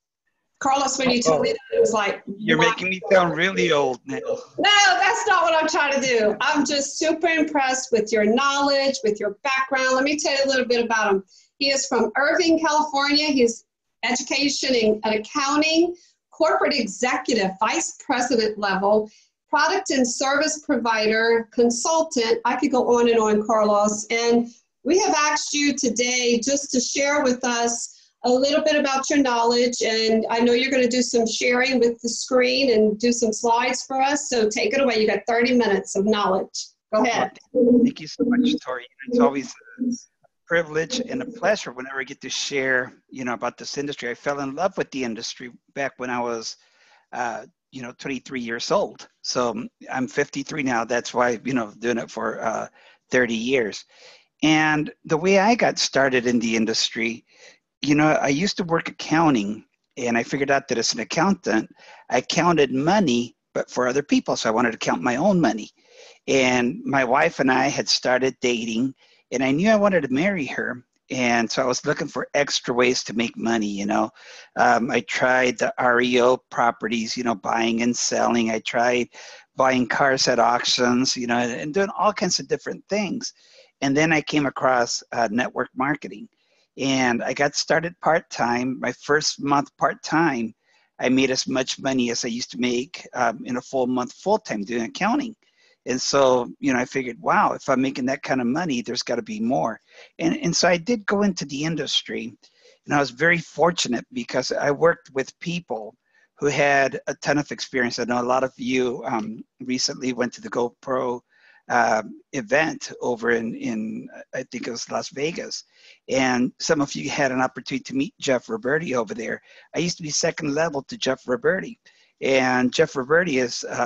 Carlos, when you told me that, it was like, you're making me sound really old now. No, that's not what I'm trying to do. I'm just super impressed with your knowledge, with your background. Let me tell you a little bit about him. He is from Irvine, California. He's education and accounting, corporate executive, vice president level, product and service provider, consultant. I could go on, Carlos. And we have asked you today just to share with us a little bit about your knowledge, and I know you're going to do some sharing with the screen and do some slides for us, so take it away. You got 30 minutes of knowledge. Go ahead. Thank you so much, Tori. It's always a privilege and a pleasure whenever I get to share, about this industry. I fell in love with the industry back when I was, 23 years old. So I'm 53 now. That's why, doing it for 30 years. And the way I got started in the industry, I used to work accounting, and I figured out that as an accountant, I counted money, but for other people. So I wanted to count my own money. And my wife and I had started dating, and I knew I wanted to marry her. And so I was looking for extra ways to make money, I tried the REO properties, buying and selling. I tried buying cars at auctions, and doing all kinds of different things. And then I came across network marketing, and I got started part-time. My first month part-time, I made as much money as I used to make in a full month full-time doing accounting. And so, you know, I figured, wow, if I'm making that kind of money, there's got to be more. And so I did go into the industry, and I was very fortunate because I worked with people who had a ton of experience. I know a lot of you recently went to the GoPro event over in I think it was Las Vegas, and some of you had an opportunity to meet Jeff Roberti over there. I used to be second level to Jeff Roberti, and Jeff Roberti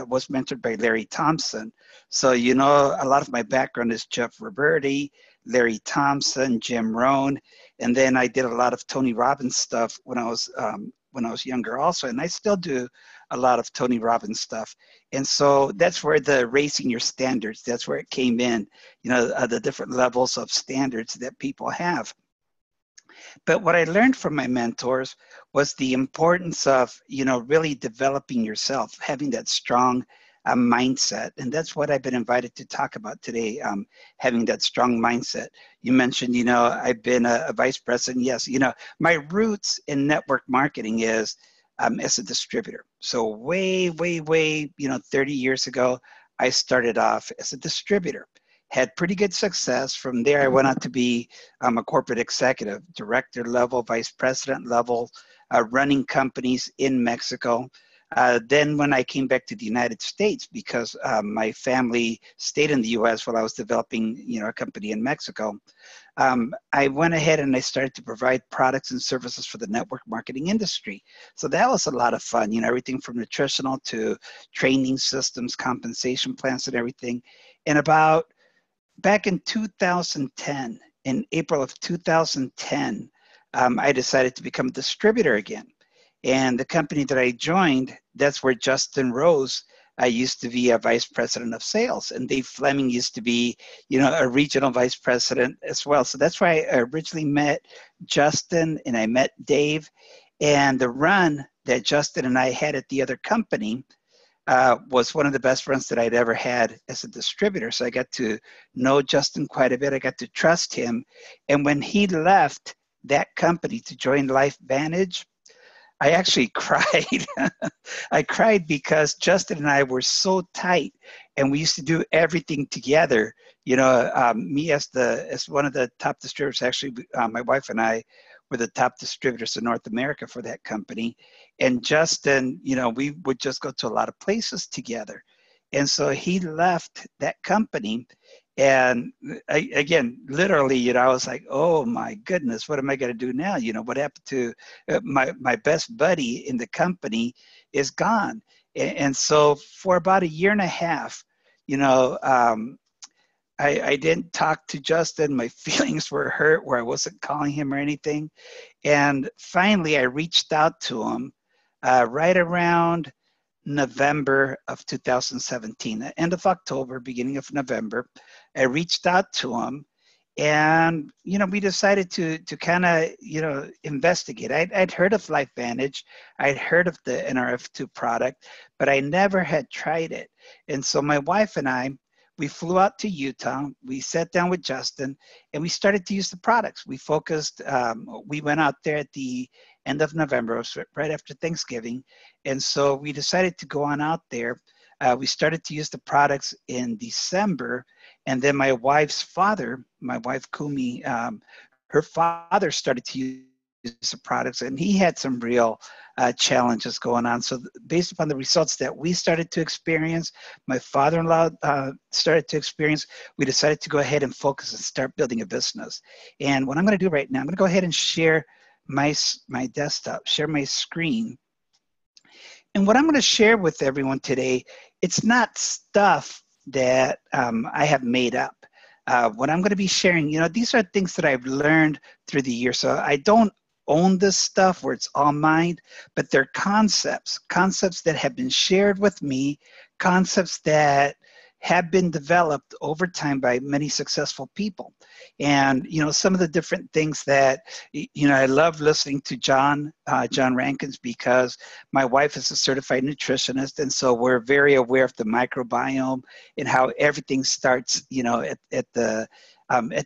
was mentored by Larry Thompson. So, you know, a lot of my background is Jeff Roberti, Larry Thompson, Jim Rohn, and then I did a lot of Tony Robbins stuff when I was younger also, and I still do a lot of Tony Robbins stuff. And so that's where the raising your standards, that's where it came in, you know, the different levels of standards that people have. But what I learned from my mentors was the importance of, you know, really developing yourself, having that strong mindset. And that's what I've been invited to talk about today, having that strong mindset. You mentioned, you know, I've been a vice president. Yes, you know, my roots in network marketing is as a distributor. So way, you know, 30 years ago, I started off as a distributor. Had pretty good success. From there, I went on to be a corporate executive, director level, vice president level, running companies in Mexico. Then when I came back to the United States, because my family stayed in the U.S. while I was developing, you know, a company in Mexico, I went ahead and I started to provide products and services for the network marketing industry. So that was a lot of fun, you know, everything from nutritional to training systems, compensation plans and everything. And about back in 2010, in April of 2010, I decided to become a distributor again. And the company that I joined, that's where Justin Rose used to be a vice president of sales. And Dave Fleming used to be, you know, a regional vice president as well. So that's where I originally met Justin and I met Dave. And the run that Justin and I had at the other company was one of the best runs that I'd ever had as a distributor. So I got to know Justin quite a bit. I got to trust him. And when he left that company to join LifeVantage, I actually cried. I cried because Justin and I were so tight, and we used to do everything together. You know, me as one of the top distributors, actually, my wife and I were the top distributors in North America for that company. And Justin, you know, we would just go to a lot of places together. And so he left that company. And again, literally, you know, I was like, oh my goodness, what am I going to do now? You know, what happened to my best buddy in the company is gone. And so for about a year and a half, you know, I didn't talk to Justin. My feelings were hurt where I wasn't calling him or anything. And finally, I reached out to him right around November of 2017, end of October, beginning of November. I reached out to him, and, you know, we decided to kind of, you know, investigate. I'd heard of LifeVantage. I'd heard of the NRF2 product, but I never had tried it. And so my wife and I, we flew out to Utah. We sat down with Justin, and we started to use the products. We focused, we went out there at the end of November, right after Thanksgiving. And so we decided to go on out there. We started to use the products in December. And then my wife's father, my wife Kumi, her father started to use the products, and he had some real challenges going on. So based upon the results that we started to experience, my father-in-law started to experience, we decided to go ahead and focus and start building a business. And what I'm going to do right now, I'm going to go ahead and share my desktop, share my screen. And what I'm going to share with everyone today, it's not stuff that I have made up. What I'm going to be sharing, you know, these are things that I've learned through the years. So I don't own this stuff where it's all mine, but they're concepts that have been shared with me, concepts that have been developed over time by many successful people. And, you know, some of the different things that, you know, I love listening to John Rankins, because my wife is a certified nutritionist. And so we're very aware of the microbiome and how everything starts, you know, at the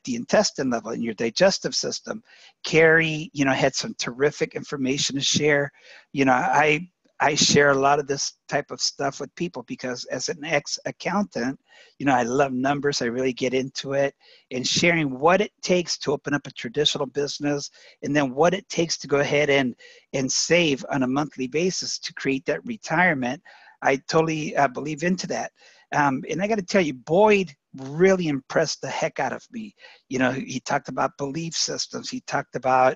intestine level in your digestive system. Carrie, you know, had some terrific information to share. You know, I share a lot of this type of stuff with people because as an ex-accountant, I love numbers. I really get into it, and sharing what it takes to open up a traditional business, and then what it takes to go ahead and save on a monthly basis to create that retirement. I totally believe into that. And I got to tell you, Boyd really impressed the heck out of me. He talked about belief systems. He talked about,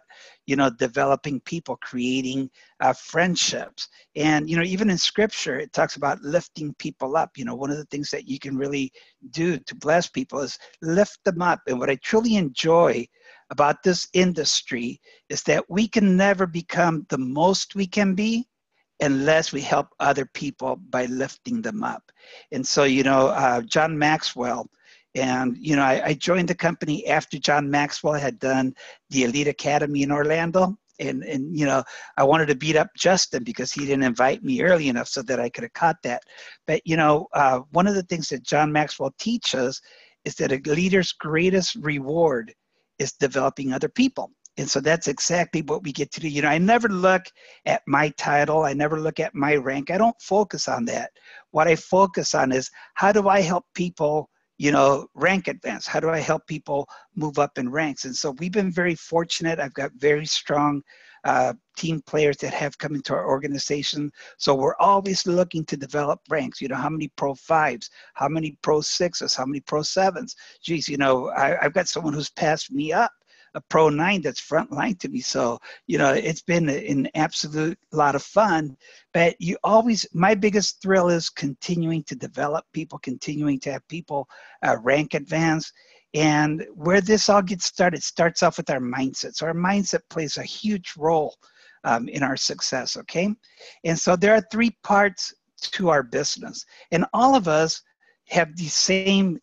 developing people, creating friendships. And, even in scripture, it talks about lifting people up. One of the things that you can really do to bless people is lift them up. And what I truly enjoy about this industry is that we can never become the most we can be unless we help other people by lifting them up. And so, John Maxwell, and, I joined the company after John Maxwell had done the Elite Academy in Orlando. And I wanted to beat up Justin because he didn't invite me early enough so that I could have caught that. But, one of the things that John Maxwell teaches is that a leader's greatest reward is developing other people. And so that's exactly what we get to do. I never look at my title. I never look at my rank. I don't focus on that. What I focus on is how do I help people, rank advance? How do I help people move up in ranks? And so we've been very fortunate. I've got very strong team players that have come into our organization. So we're always looking to develop ranks. How many Pro 5s, how many Pro 6s, how many Pro 7s? Geez, I've got someone who's passed me up, a Pro 9 that's front line to me. So, it's been an absolute lot of fun, but my biggest thrill is continuing to develop people, continuing to have people rank advance. And where this all gets started, starts off with our mindset. So our mindset plays a huge role in our success, okay? And so there are 3 parts to our business, and all of us have the same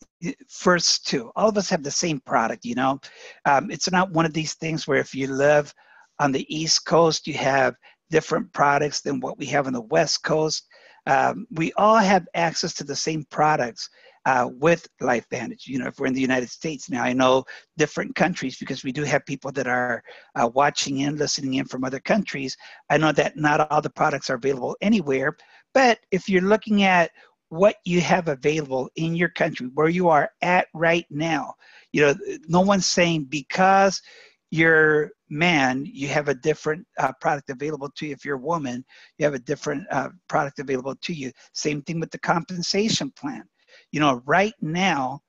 first 2. All of us have the same product, It's not one of these things where if you live on the East Coast, you have different products than what we have on the West Coast. We all have access to the same products with LifeVantage, if we're in the United States. Now, I know different countries because we do have people that are watching in, listening in from other countries. I know that not all the products are available anywhere, but if you're looking at what you have available in your country, where you are at right now. No one's saying because you're man, you have a different product available to you. If you're a woman, you have a different product available to you. Same thing with the compensation plan. Right now,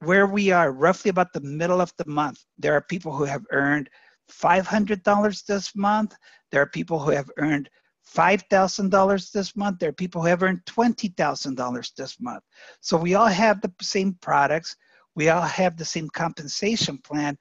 where we are, roughly about the middle of the month, there are people who have earned $500 this month. There are people who have earned $5,000 this month. There are people who have earned $20,000 this month. So we all have the same products. We all have the same compensation plan.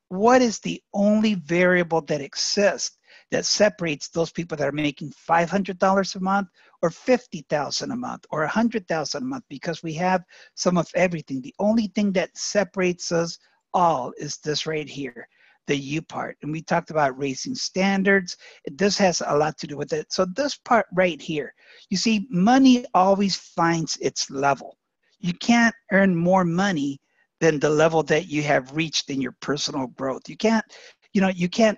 What is the only variable that exists that separates those people that are making $500 a month or $50,000 a month or $100,000 a month? Because we have some of everything. The only thing that separates us all is this right here, the U part. And we talked about raising standards. This has a lot to do with it. So this part right here, you see, money always finds its level. You can't earn more money than the level that you have reached in your personal growth. You can't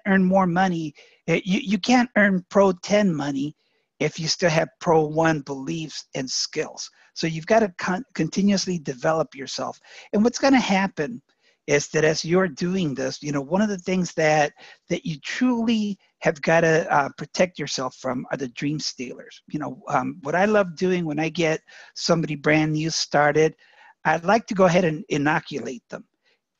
earn more money. You can't earn Pro 10 money if you still have Pro 1 beliefs and skills. So you've got to continuously develop yourself. And what's going to happen is that as you're doing this, one of the things that you truly have got to protect yourself from are the dream stealers. What I love doing when I get somebody brand new started, I'd like to go ahead and inoculate them.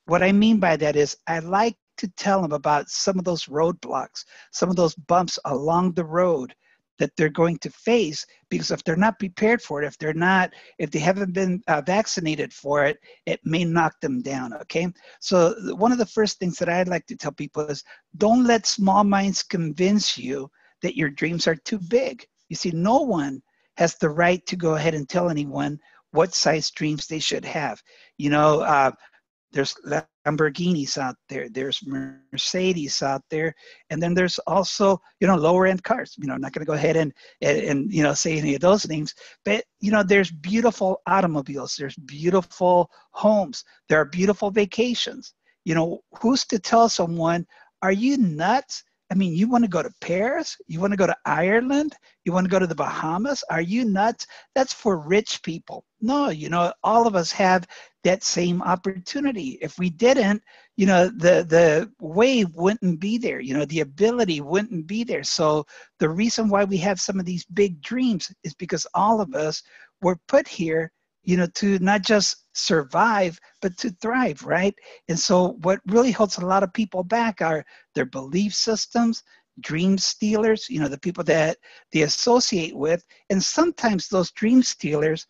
What I mean by that is I like to tell them about some of those roadblocks, some of those bumps along the road that they're going to face, because if they're not prepared for it, if they haven't been vaccinated for it, it may knock them down, okay? So one of the first things that I'd like to tell people is don't let small minds convince you that your dreams are too big. You see, no one has the right to go ahead and tell anyone what size dreams they should have. There's Lamborghinis out there, there's Mercedes out there, and then there's also, lower end cars. I'm not going to go ahead and say any of those names, but, there's beautiful automobiles, there's beautiful homes, there are beautiful vacations. Who's to tell someone, are you nuts? I mean, you want to go to Paris? You want to go to Ireland? You want to go to the Bahamas? Are you nuts? That's for rich people. No, all of us have that same opportunity. If we didn't, the wave wouldn't be there. The ability wouldn't be there. So the reason why we have some of these big dreams is because all of us were put here, to not just survive, but to thrive, right? And so what really holds a lot of people back are their belief systems, dream stealers, the people that they associate with. And sometimes those dream stealers,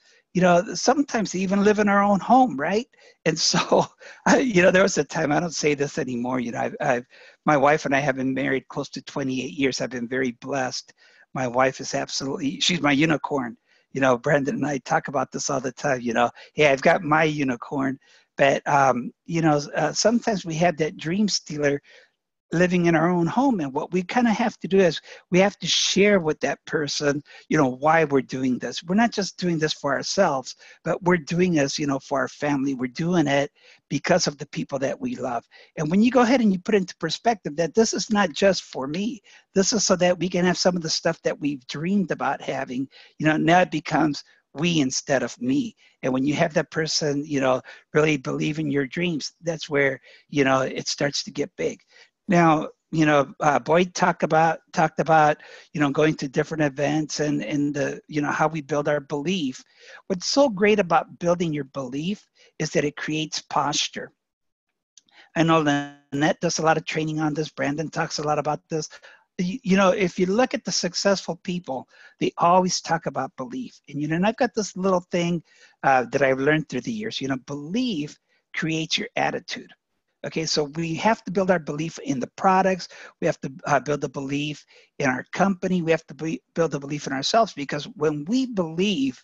sometimes they even live in our own home, right? And so, there was a time, I don't say this anymore, my wife and I have been married close to 28 years. I've been very blessed. My wife is she's my unicorn. Brandon and I talk about this all the time, hey, I've got my unicorn, but, sometimes we have that dream stealer living in our own home. And what we kind of have to do is we have to share with that person, why we're doing this. We're not just doing this for ourselves, but we're doing this, for our family. We're doing it because of the people that we love. And when you go ahead and you put into perspective that this is not just for me, this is so that we can have some of the stuff that we've dreamed about having, now it becomes we instead of me. And when you have that person, really believe in your dreams, that's where, it starts to get big. Now, Boyd talked about, going to different events and the, how we build our belief. What's so great about building your belief is that it creates posture. I know Lynette does a lot of training on this. Brandon talks a lot about this. If you look at the successful people, they always talk about belief. And, I've got this little thing that I've learned through the years, belief creates your attitude. Okay, so we have to build our belief in the products. We have to build the belief in our company. We have to build the belief in ourselves, because when we believe,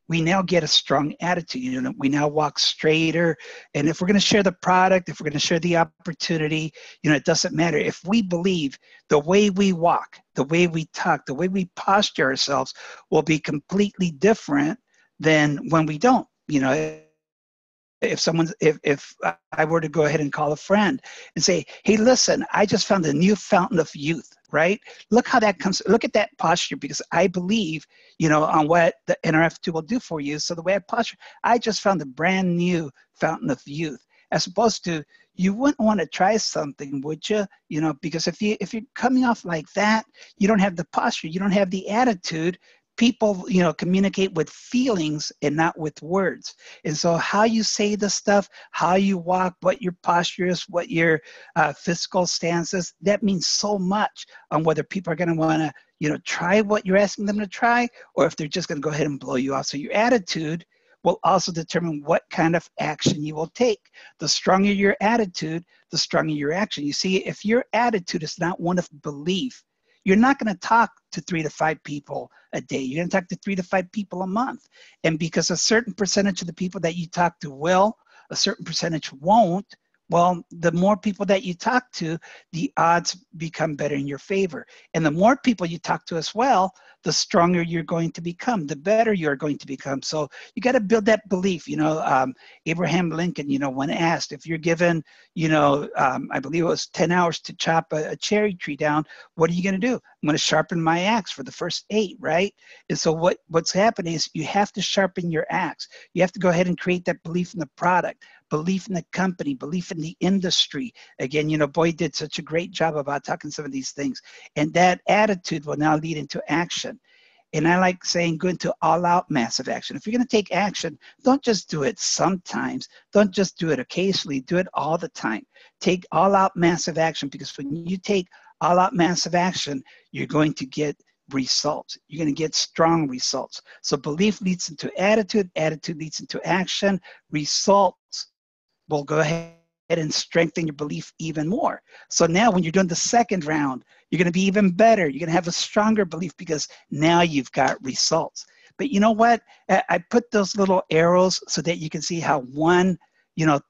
we now get a strong attitude. We now walk straighter. And if we're going to share the product, if we're going to share the opportunity, it doesn't matter. If we believe, the way we walk, the way we talk, the way we posture ourselves will be completely different than when we don't. If I were to go ahead and call a friend and say, hey, listen, I just found a new fountain of youth, right? Look how that comes, look at that posture, because I believe, on what the NRF2 will do for you. So the way I posture, I just found a brand new fountain of youth, as opposed to, you wouldn't want to try something, would you? Because if you're coming off like that, you don't have the posture, you don't have the attitude. People, communicate with feelings and not with words. And so how you say the stuff, how you walk, what your posture is, what your physical stance is, that means so much on whether people are going to want to, try what you're asking them to try, or if they're just going to go ahead and blow you off. So your attitude will also determine what kind of action you will take. The stronger your attitude, the stronger your action. You see, if your attitude is not one of belief, you're not going to talk to 3 to 5 people a day. You're going to talk to 3 to 5 people a month. And because a certain percentage of the people that you talk to will, a certain percentage won't, well, the more people that you talk to, the odds become better in your favor. And the more people you talk to as well, the stronger you're going to become, the better you're going to become. So you got to build that belief. Abraham Lincoln, when asked, if you're given, I believe it was 10 hours to chop a cherry tree down, what are you going to do? I'm going to sharpen my axe for the first 8, right? And so what's happening is you have to sharpen your axe. You have to go ahead and create that belief in the product, belief in the company, belief in the industry. Again, Boyd did such a great job about talking some of these things. And that attitude will now lead into action. And I like saying, go into all-out massive action. If you're going to take action, don't just do it sometimes. Don't just do it occasionally. Do it all the time. Take all-out massive action, because when you take all-out massive action, you're going to get results. You're going to get strong results. So belief leads into attitude. Attitude leads into action. Results will go ahead and strengthen your belief even more. So now when you're doing the second round, you're going to be even better. You're going to have a stronger belief, because now you've got results. But you know what? I put those little arrows so that you can see how one,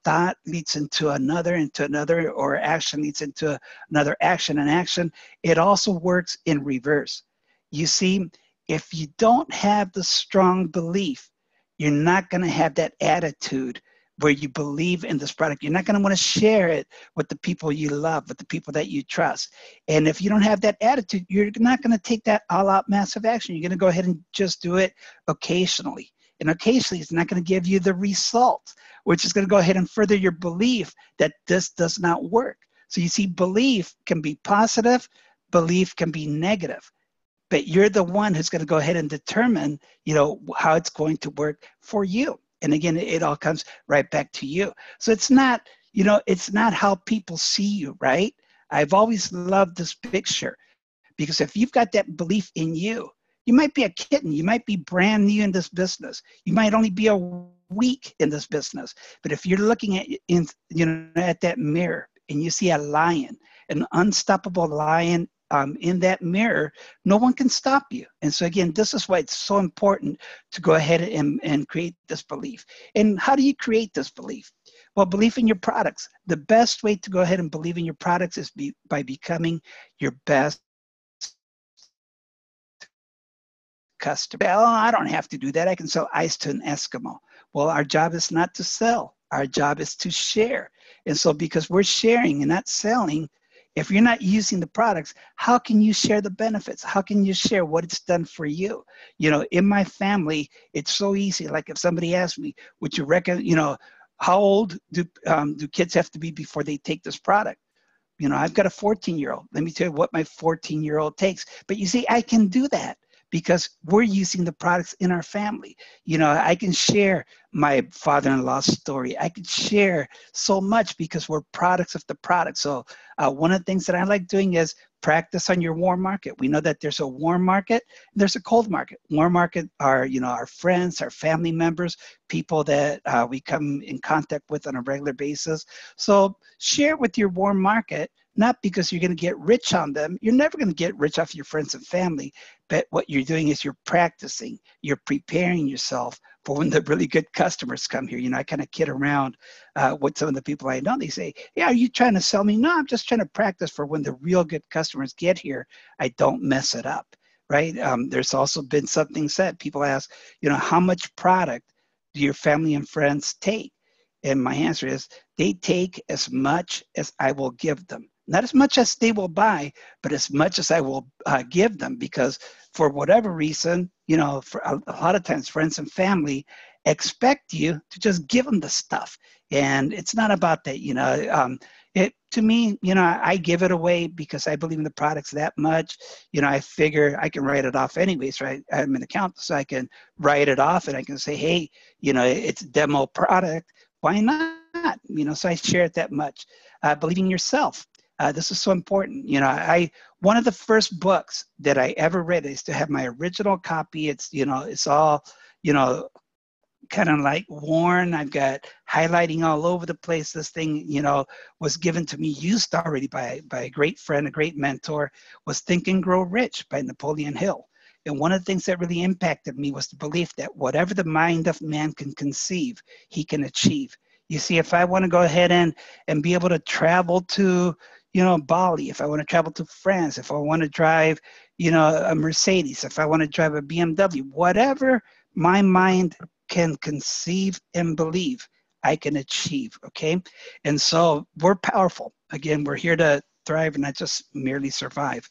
thought leads into another, or action leads into another action and action. It also works in reverse. You see, if you don't have the strong belief, you're not going to have that attitude where you believe in this product. You're not going to want to share it with the people you love, with the people that you trust. And if you don't have that attitude, you're not going to take that all-out massive action. You're going to go ahead and just do it occasionally. And occasionally, it's not going to give you the result, which is going to go ahead and further your belief that this does not work. So you see, belief can be positive, belief can be negative. But you're the one who's going to go ahead and determine, how it's going to work for you. And again, it all comes right back to you. So it's not, it's not how people see you, right? I've always loved this picture, because if you've got that belief in you, you might be a kitten, you might be brand new in this business, you might only be a week in this business. But if you're looking at at that mirror and you see a lion, an unstoppable lion in that mirror, no one can stop you. And so again, this is why it's so important to go ahead and create this belief. And how do you create this belief? Well, belief in your products. The best way to go ahead and believe in your products is by becoming your best customer. Well, I don't have to do that. I can sell ice to an Eskimo. Well, our job is not to sell. Our job is to share. And so because we're sharing and not selling, if you're not using the products, how can you share the benefits? How can you share what it's done for you? In my family, it's so easy. Like if somebody asks me, would you reckon, how old do kids have to be before they take this product? I've got a 14-year-old. Let me tell you what my 14-year-old takes. But you see, I can do that because we're using the products in our family. I can share my father-in-law's story. I can share so much because we're products of the product. So one of the things that I like doing is practice on your warm market. We know that there's a warm market, and there's a cold market. Warm market are, our friends, our family members, people that we come in contact with on a regular basis. So share with your warm market, not because you're going to get rich on them. You're never going to get rich off your friends and family. But what you're doing is you're practicing, you're preparing yourself for when the really good customers come here. I kind of kid around with some of the people I know. They say, yeah, are you trying to sell me? No, I'm just trying to practice for when the real good customers get here, I don't mess it up, right? There's also been something said. People ask, how much product do your family and friends take? And my answer is, they take as much as I will give them. Not as much as they will buy, but as much as I will give them, because for whatever reason, for a lot of times friends and family expect you to just give them the stuff. And it's not about that, to me, I give it away because I believe in the products that much. I figure I can write it off anyways, right? I'm an accountant, so I can write it off and I can say, hey, it's a demo product. Why not? So I share it that much. Believing in yourself. This is so important. One of the first books that I ever read, I used to have my original copy. It's, it's all, kind of like worn. I've got highlighting all over the place. This thing, was given to me, used already by a great friend, a great mentor, was Think and Grow Rich by Napoleon Hill. And one of the things that really impacted me was the belief that whatever the mind of man can conceive, he can achieve. You see, if I want to go ahead and be able to travel to, Bali, if I want to travel to France, if I want to drive, a Mercedes, if I want to drive a BMW, whatever my mind can conceive and believe, I can achieve, okay? And so we're powerful. Again, we're here to thrive and not just merely survive.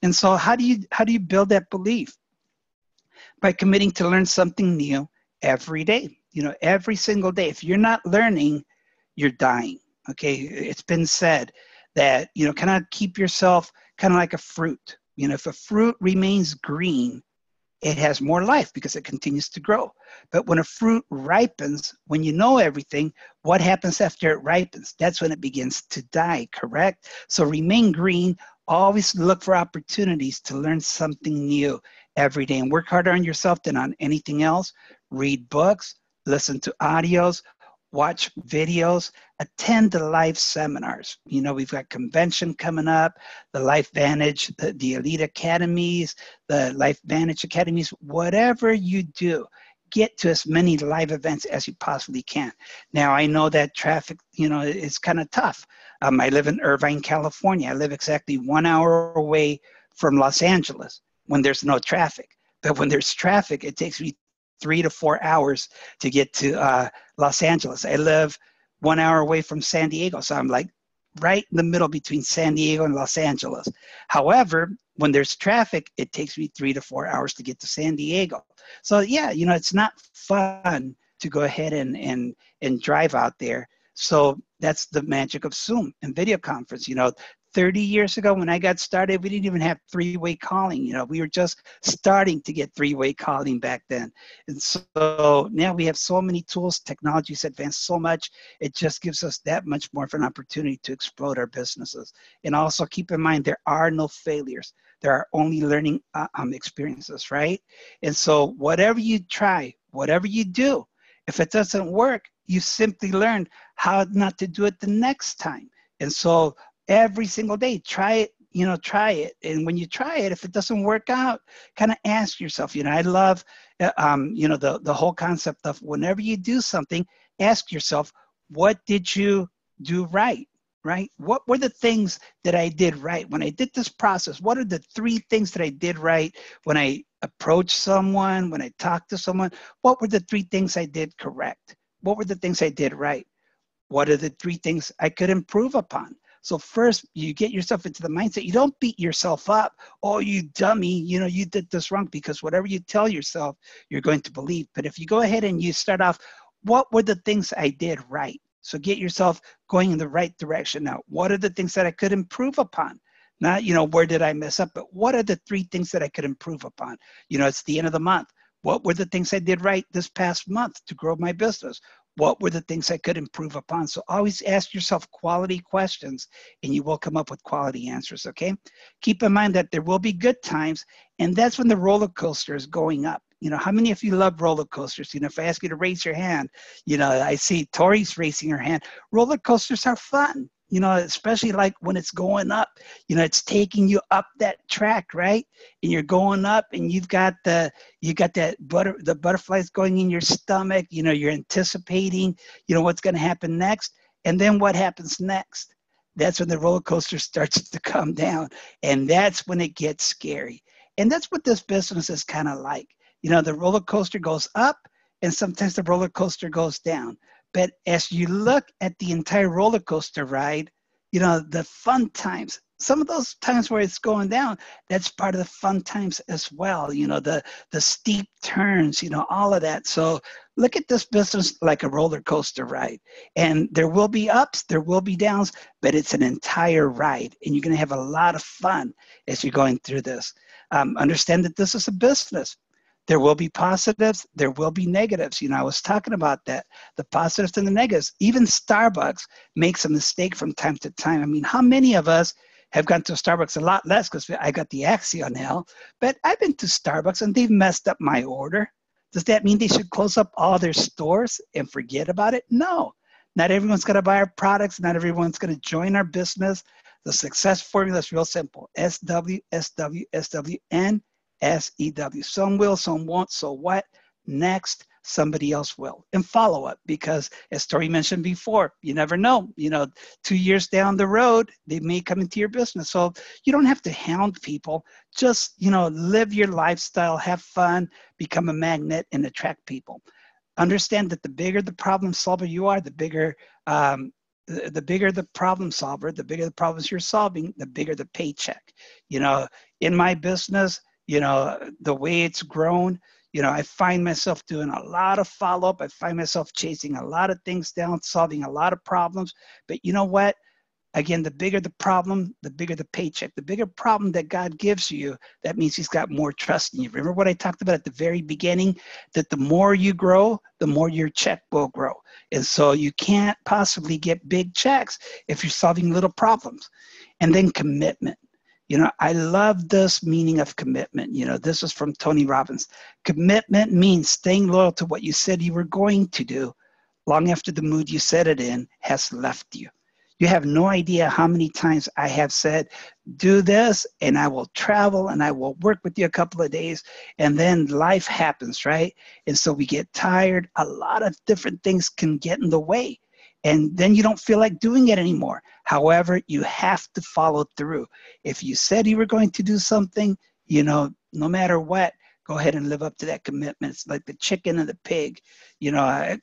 And so how do you build that belief? By committing to learn something new every day, every single day. If you're not learning, you're dying, okay? It's been said that, kind of keep yourself kind of like a fruit. If a fruit remains green, it has more life because it continues to grow. But when a fruit ripens, when you know everything, what happens after it ripens? That's when it begins to die, correct? So remain green. Always look for opportunities to learn something new every day and work harder on yourself than on anything else. Read books, listen to audios, watch videos, attend the live seminars. We've got convention coming up, the LifeVantage, the Elite Academies, the LifeVantage Academies, whatever you do, get to as many live events as you possibly can. Now, I know that traffic, is kind of tough. I live in Irvine, California. I live exactly 1 hour away from Los Angeles when there's no traffic. But when there's traffic, it takes me 3 to 4 hours to get to Los Angeles. I live 1 hour away from San Diego, so I'm like right in the middle between San Diego and Los Angeles. However, when there's traffic, it takes me 3 to 4 hours to get to San Diego. So yeah, you know, it's not fun to go ahead and drive out there. So that's the magic of Zoom and video conference. You know, 30 years ago when I got started, we didn't even have three-way calling. You know, we were just starting to get three-way calling back then. And so now we have so many tools, technology's advanced so much, it just gives us that much more of an opportunity to explode our businesses. And also keep in mind, there are no failures. There are only learning experiences, right? And so whatever you try, whatever you do, if it doesn't work, you simply learn how not to do it the next time. And so every single day, try it, you know, try it. And when you try it, if it doesn't work out, kind of ask yourself, you know, I love, you know, the whole concept of whenever you do something, ask yourself, what did you do right? Right? What were the things that I did right? When I did this process, what are the 3 things that I did right when I approached someone, when I talked to someone? What were the 3 things I did correct? What were the things I did right? What are the 3 things I could improve upon? So first, you get yourself into the mindset. You don't beat yourself up. Oh, you dummy, you know, you did this wrong, because whatever you tell yourself, you're going to believe. But if you go ahead and you start off, what were the things I did right? So get yourself going in the right direction. Now, what are the things that I could improve upon? Not, you know, where did I mess up, but what are the 3 things that I could improve upon? You know, it's the end of the month. What were the things I did right this past month to grow my business? What were the things I could improve upon? So always ask yourself quality questions and you will come up with quality answers, okay? Keep in mind that there will be good times, and that's when the roller coaster is going up. You know, how many of you love roller coasters? You know, if I ask you to raise your hand, you know, I see Tori's raising her hand. Roller coasters are fun, you know, especially like when it's going up. You know, it's taking you up that track, right? And you're going up, and you've got the butterflies going in your stomach. You know, you're anticipating, you know, what's going to happen next. And then what happens next? That's when the roller coaster starts to come down, and that's when it gets scary. And that's what this business is kind of like. You know, the roller coaster goes up, and sometimes the roller coaster goes down. But as you look at the entire roller coaster ride, you know, the fun times, some of those times where it's going down, that's part of the fun times as well. You know, the steep turns, you know, all of that. So look at this business like a roller coaster ride. And there will be ups, there will be downs, but it's an entire ride. And you're going to have a lot of fun as you're going through this. Understand that this is a business. There will be positives, there will be negatives. You know, I was talking about that, the positives and the negatives. Even Starbucks makes a mistake from time to time. I mean, how many of us have gone to Starbucks? A lot less, because I got the Axio now. But I've been to Starbucks and they've messed up my order. Does that mean they should close up all their stores and forget about it? No. Not everyone's going to buy our products. Not everyone's going to join our business. The success formula is real simple. SW, SW, SW, and SEW. Some will, some won't. So what? Next, somebody else will. And follow up, because as Tori mentioned before, you never know. You know, 2 years down the road, they may come into your business. So you don't have to hound people. Just, you know, live your lifestyle, have fun, become a magnet, and attract people. Understand that the bigger the problem solver you are, the bigger the problem solver, the bigger the problems you're solving, the bigger the paycheck. You know, in my business, you know, the way it's grown, you know, I find myself doing a lot of follow-up. I find myself chasing a lot of things down, solving a lot of problems. But you know what? Again, the bigger the problem, the bigger the paycheck. The bigger problem that God gives you, that means he's got more trust in you. Remember what I talked about at the very beginning? That the more you grow, the more your check will grow. And so you can't possibly get big checks if you're solving little problems. And then commitment. You know, I love this meaning of commitment. You know, this is from Tony Robbins. Commitment means staying loyal to what you said you were going to do long after the mood you said it in has left you. You have no idea how many times I have said, do this, and I will travel, and I will work with you a couple of days, and then life happens, right? And so we get tired. A lot of different things can get in the way. And then you don't feel like doing it anymore. However, you have to follow through. If you said you were going to do something, you know, no matter what, go ahead and live up to that commitment. It's like the chicken and the pig. You know,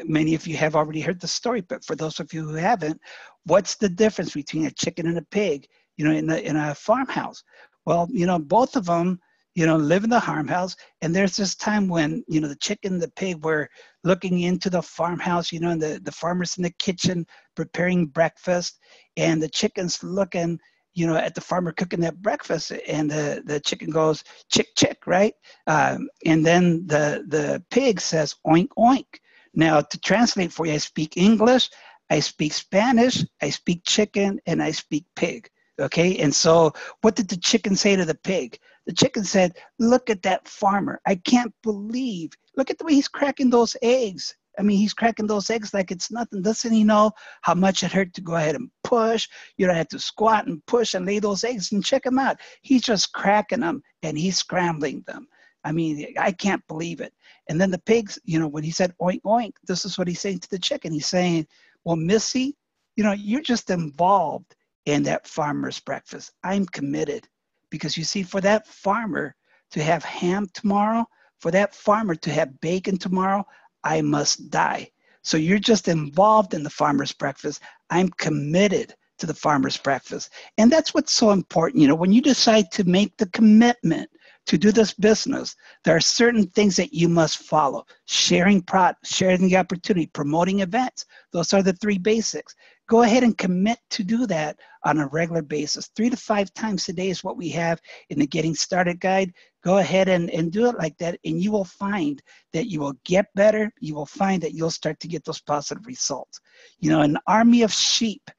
many of you have already heard the story, but for those of you who haven't, what's the difference between a chicken and a pig, you know, in a farmhouse? Well, you know, both of them, you know, live in the farmhouse. And there's this time when, you know, the chicken and the pig were looking into the farmhouse, you know, and the farmer's in the kitchen preparing breakfast, and the chicken's looking, you know, at the farmer cooking that breakfast, and the chicken goes, chick, chick, right? And then the pig says, oink, oink. Now, to translate for you, I speak English, I speak Spanish, I speak chicken, and I speak pig. Okay, and so what did the chicken say to the pig? The chicken said, look at that farmer. I can't believe, look at the way he's cracking those eggs. I mean, he's cracking those eggs like it's nothing. Doesn't he know how much it hurt to go ahead and push? You don't have to squat and push and lay those eggs, and check him out. He's just cracking them and he's scrambling them. I mean, I can't believe it. And then the pigs, you know, when he said oink, oink, this is what he's saying to the chicken. He's saying, well, Missy, you know, you're just involved in that farmer's breakfast. I'm committed, because you see, for that farmer to have ham tomorrow, for that farmer to have bacon tomorrow, I must die. So you're just involved in the farmer's breakfast. I'm committed to the farmer's breakfast. And that's what's so important. You know, when you decide to make the commitment to do this business, there are certain things that you must follow. Sharing the opportunity, promoting events. Those are the three basics. Go ahead and commit to do that on a regular basis. 3 to 5 times a day is what we have in the Getting Started Guide. Go ahead and do it like that, and you will find that you will get better. You will find that you'll start to get those positive results. You know, an army of sheep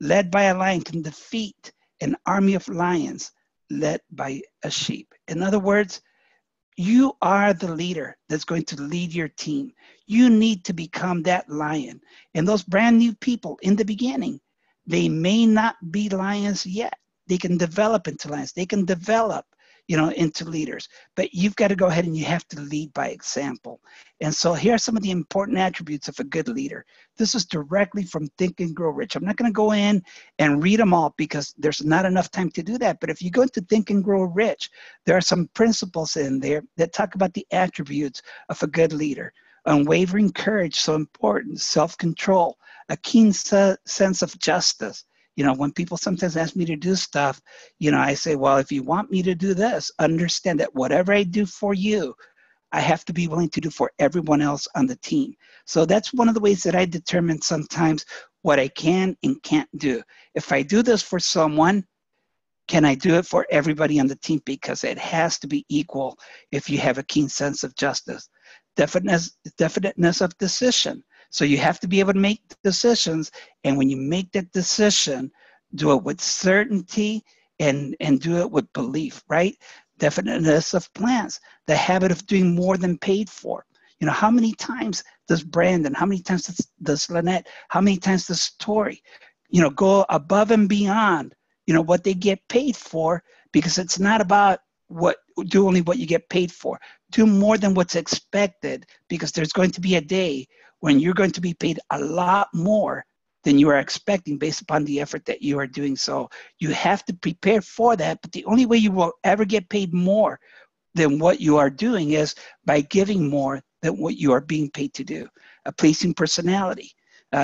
led by a lion can defeat an army of lions led by a sheep. In other words, you are the leader that's going to lead your team. You need to become that lion. And those brand new people in the beginning, they may not be lions yet. They can develop into lions. They can develop, you know, into leaders. But you've got to go ahead and you have to lead by example. And so here are some of the important attributes of a good leader. This is directly from Think and Grow Rich. I'm not going to go in and read them all because there's not enough time to do that. But if you go into Think and Grow Rich, there are some principles in there that talk about the attributes of a good leader. Unwavering courage, so important. Self-control, a keen sense of justice. You know, when people sometimes ask me to do stuff, you know, I say, well, if you want me to do this, understand that whatever I do for you, I have to be willing to do for everyone else on the team. So that's one of the ways that I determine sometimes what I can and can't do. If I do this for someone, can I do it for everybody on the team? Because it has to be equal if you have a keen sense of justice. Definiteness of decision. So you have to be able to make decisions. And when you make that decision, do it with certainty and do it with belief, right? Definiteness of plans. The habit of doing more than paid for. You know, how many times does Brandon, how many times does Lynette, how many times does Tori, you know, go above and beyond, you know, what they get paid for? Because it's not about do only what you get paid for. Do more than what's expected, because there's going to be a day when you're going to be paid a lot more than you are expecting based upon the effort that you are doing. So you have to prepare for that. But the only way you will ever get paid more than what you are doing is by giving more than what you are being paid to do. A pleasing personality.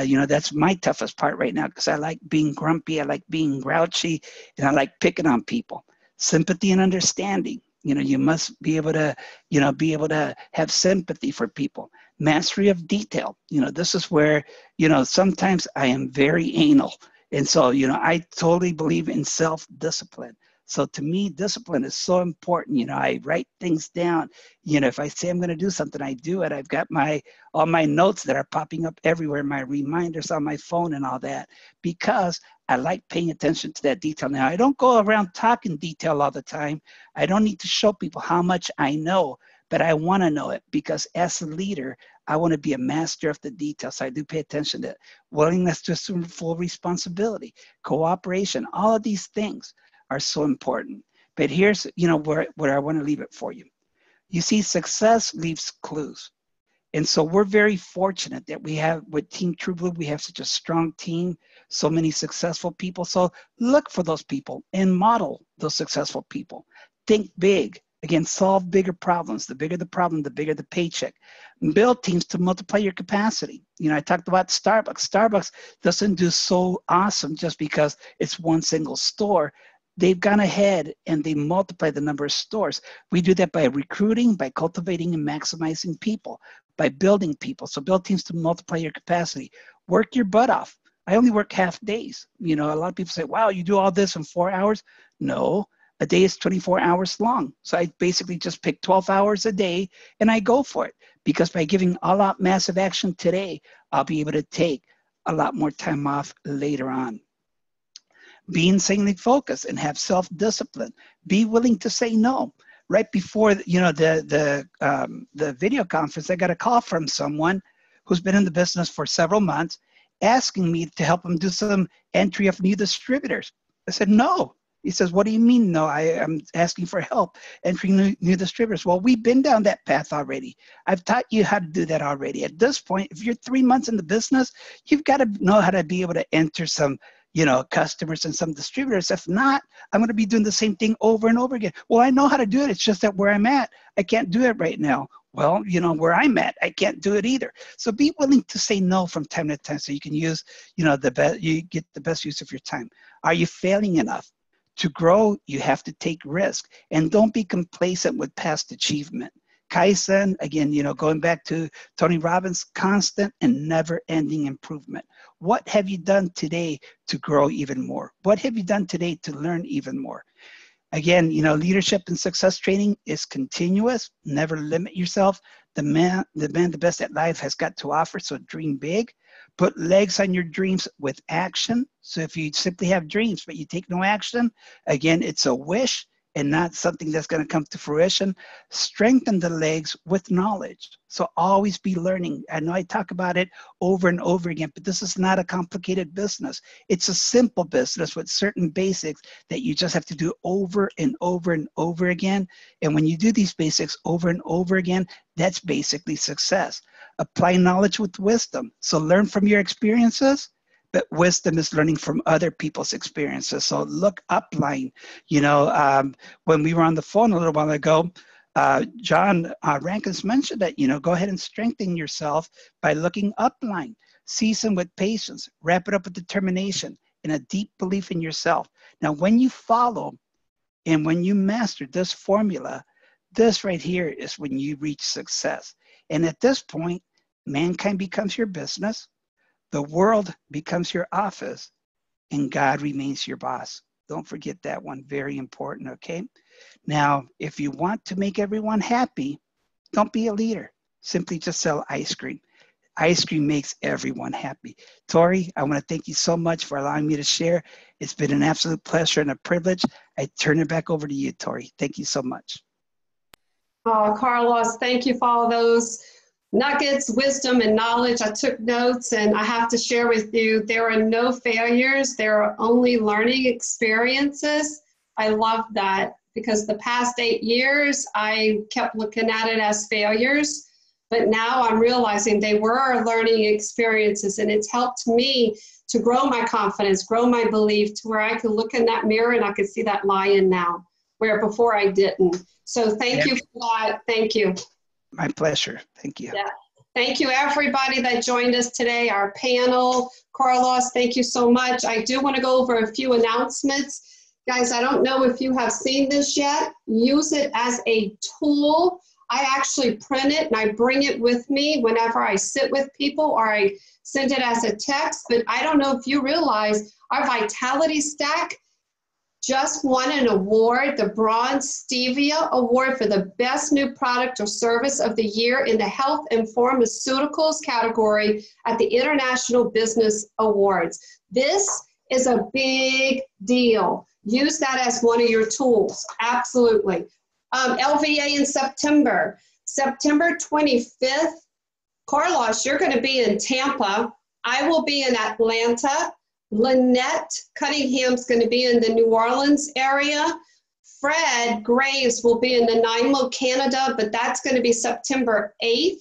You know, that's my toughest part right now, because I like being grumpy, I like being grouchy, and I like picking on people. Sympathy and understanding. You know, you must be able to, you know, have sympathy for people. Mastery of detail. You know, this is where, you know, sometimes I am very anal. And so, you know, I totally believe in self-discipline. So to me, discipline is so important. You know, I write things down. You know, if I say I'm going to do something, I do it. I've got all my notes that are popping up everywhere, my reminders on my phone and all that, because I like paying attention to that detail. Now, I don't go around talking detail all the time. I don't need to show people how much I know, but I want to know it, because as a leader, I want to be a master of the details. So I do pay attention to it. Willingness to assume full responsibility, cooperation, all of these things are so important. But here's, you know, where I want to leave it for you. You see, success leaves clues. And so we're very fortunate that we have, with Team True Blue, we have such a strong team, so many successful people. So look for those people and model those successful people. Think big, Again, solve bigger problems. The bigger the problem, the bigger the paycheck. Build teams to multiply your capacity. You know, I talked about Starbucks. Starbucks doesn't do so awesome just because it's one single store. They've gone ahead and they multiply the number of stores. We do that by recruiting, by cultivating and maximizing people, by building people. So build teams to multiply your capacity. Work your butt off. I only work half days. You know, a lot of people say, wow, you do all this in 4 hours? No, a day is 24 hours long. So I basically just pick 12 hours a day and I go for it. Because by giving all out massive action today, I'll be able to take a lot more time off later on. Be insanely focused and have self-discipline. Be willing to say no. Right before, you know, the video conference, I got a call from someone who's been in the business for several months asking me to help him do some entry of new distributors. I said, no. He says, what do you mean? No, I'm asking for help entering new distributors. Well, we've been down that path already. I've taught you how to do that already. At this point, if you're 3 months in the business, you've got to know how to be able to enter some, you know, customers and some distributors. If not, I'm going to be doing the same thing over and over again. Well, I know how to do it. It's just that where I'm at, I can't do it right now. Well, you know, where I'm at, I can't do it either. So be willing to say no from time to time so you can use, you know, you get the best use of your time. Are you failing enough? To grow, you have to take risk, and don't be complacent with past achievement. Kaizen, again, you know, going back to Tony Robbins, constant and never-ending improvement. What have you done today to grow even more? What have you done today to learn even more? Again, you know, leadership and success training is continuous. Never limit yourself. The best at life has got to offer, so dream big. Put legs on your dreams with action. So if you simply have dreams, but you take no action, again, it's a wish and not something that's going to come to fruition. Strengthen the legs with knowledge. So always be learning. I know I talk about it over and over again, but this is not a complicated business. It's a simple business with certain basics that you just have to do over and over and over again. And when you do these basics over and over again, that's basically success. Apply knowledge with wisdom. So learn from your experiences, but wisdom is learning from other people's experiences. So look upline. You know, when we were on the phone a little while ago, John Rankins mentioned that, you know, go ahead and strengthen yourself by looking upline. Season with patience, wrap it up with determination and a deep belief in yourself. Now, when you follow and when you master this formula, this right here is when you reach success. And at this point, mankind becomes your business, the world becomes your office, and God remains your boss. Don't forget that one, very important, okay? Now, if you want to make everyone happy, don't be a leader. Simply just sell ice cream. Ice cream makes everyone happy. Tori, I want to thank you so much for allowing me to share. It's been an absolute pleasure and a privilege. I turn it back over to you, Tori. Thank you so much. Oh, Carlos, thank you for all those nuggets, wisdom, and knowledge. I took notes, and I have to share with you, there are no failures. There are only learning experiences. I love that, because the past 8 years, I kept looking at it as failures, but now I'm realizing they were learning experiences, and it's helped me to grow my confidence, grow my belief, to where I can look in that mirror and I can see that lion now, where before I didn't. So thank you for that. Thank you. My pleasure. Thank you. Yeah. Thank you, everybody that joined us today, our panel. Carlos, thank you so much. I do want to go over a few announcements. Guys, I don't know if you have seen this yet. Use it as a tool. I actually print it and I bring it with me whenever I sit with people, or I send it as a text. But I don't know if you realize our Vitality Stack just won an award, the Bronze Stevia Award for the Best New Product or Service of the Year in the Health and Pharmaceuticals category at the International Business Awards. This is a big deal. Use that as one of your tools, absolutely. LVA in September 25th. Carlos, you're going to be in Tampa. I will be in Atlanta. Lynette Cunningham's going to be in the New Orleans area. Fred Graves will be in Nanaimo, Canada, but that's going to be September 8th.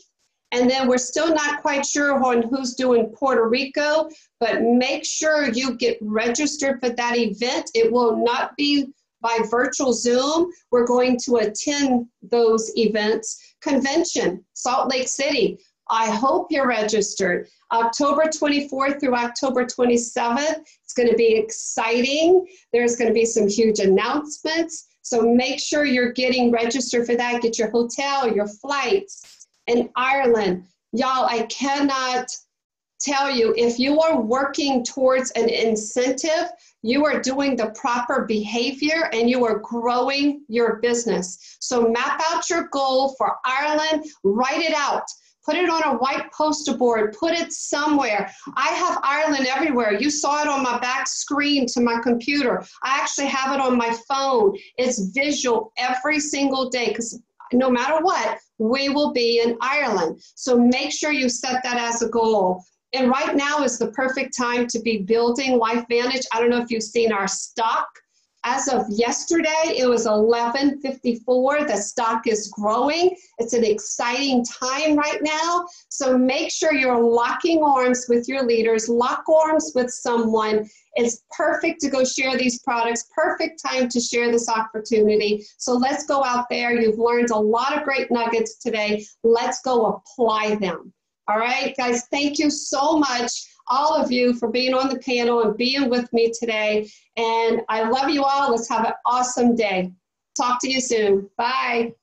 And then we're still not quite sure on who's doing Puerto Rico, but make sure you get registered for that event. It will not be by virtual Zoom. We're going to attend those events. Convention, Salt Lake City. I hope you're registered. October 24th through October 27th. It's going to be exciting. There's going to be some huge announcements. So make sure you're getting registered for that. Get your hotel, your flights. In Ireland, y'all, I cannot tell you, if you are working towards an incentive, you are doing the proper behavior and you are growing your business. So map out your goal for Ireland, write it out. Put it on a white poster board, put it somewhere. I have Ireland everywhere. You saw it on my back screen to my computer. I actually have it on my phone. It's visual every single day because no matter what, we will be in Ireland. So make sure you set that as a goal. And right now is the perfect time to be building LifeVantage. I don't know if you've seen our stock. As of yesterday, it was $11.54. The stock is growing. It's an exciting time right now. So make sure you're locking arms with your leaders, lock arms with someone. It's perfect to go share these products, perfect time to share this opportunity. So let's go out there. You've learned a lot of great nuggets today. Let's go apply them. All right, guys, thank you so much, all of you, for being on the panel and being with me today. And I love you all. Let's have an awesome day. Talk to you soon. Bye.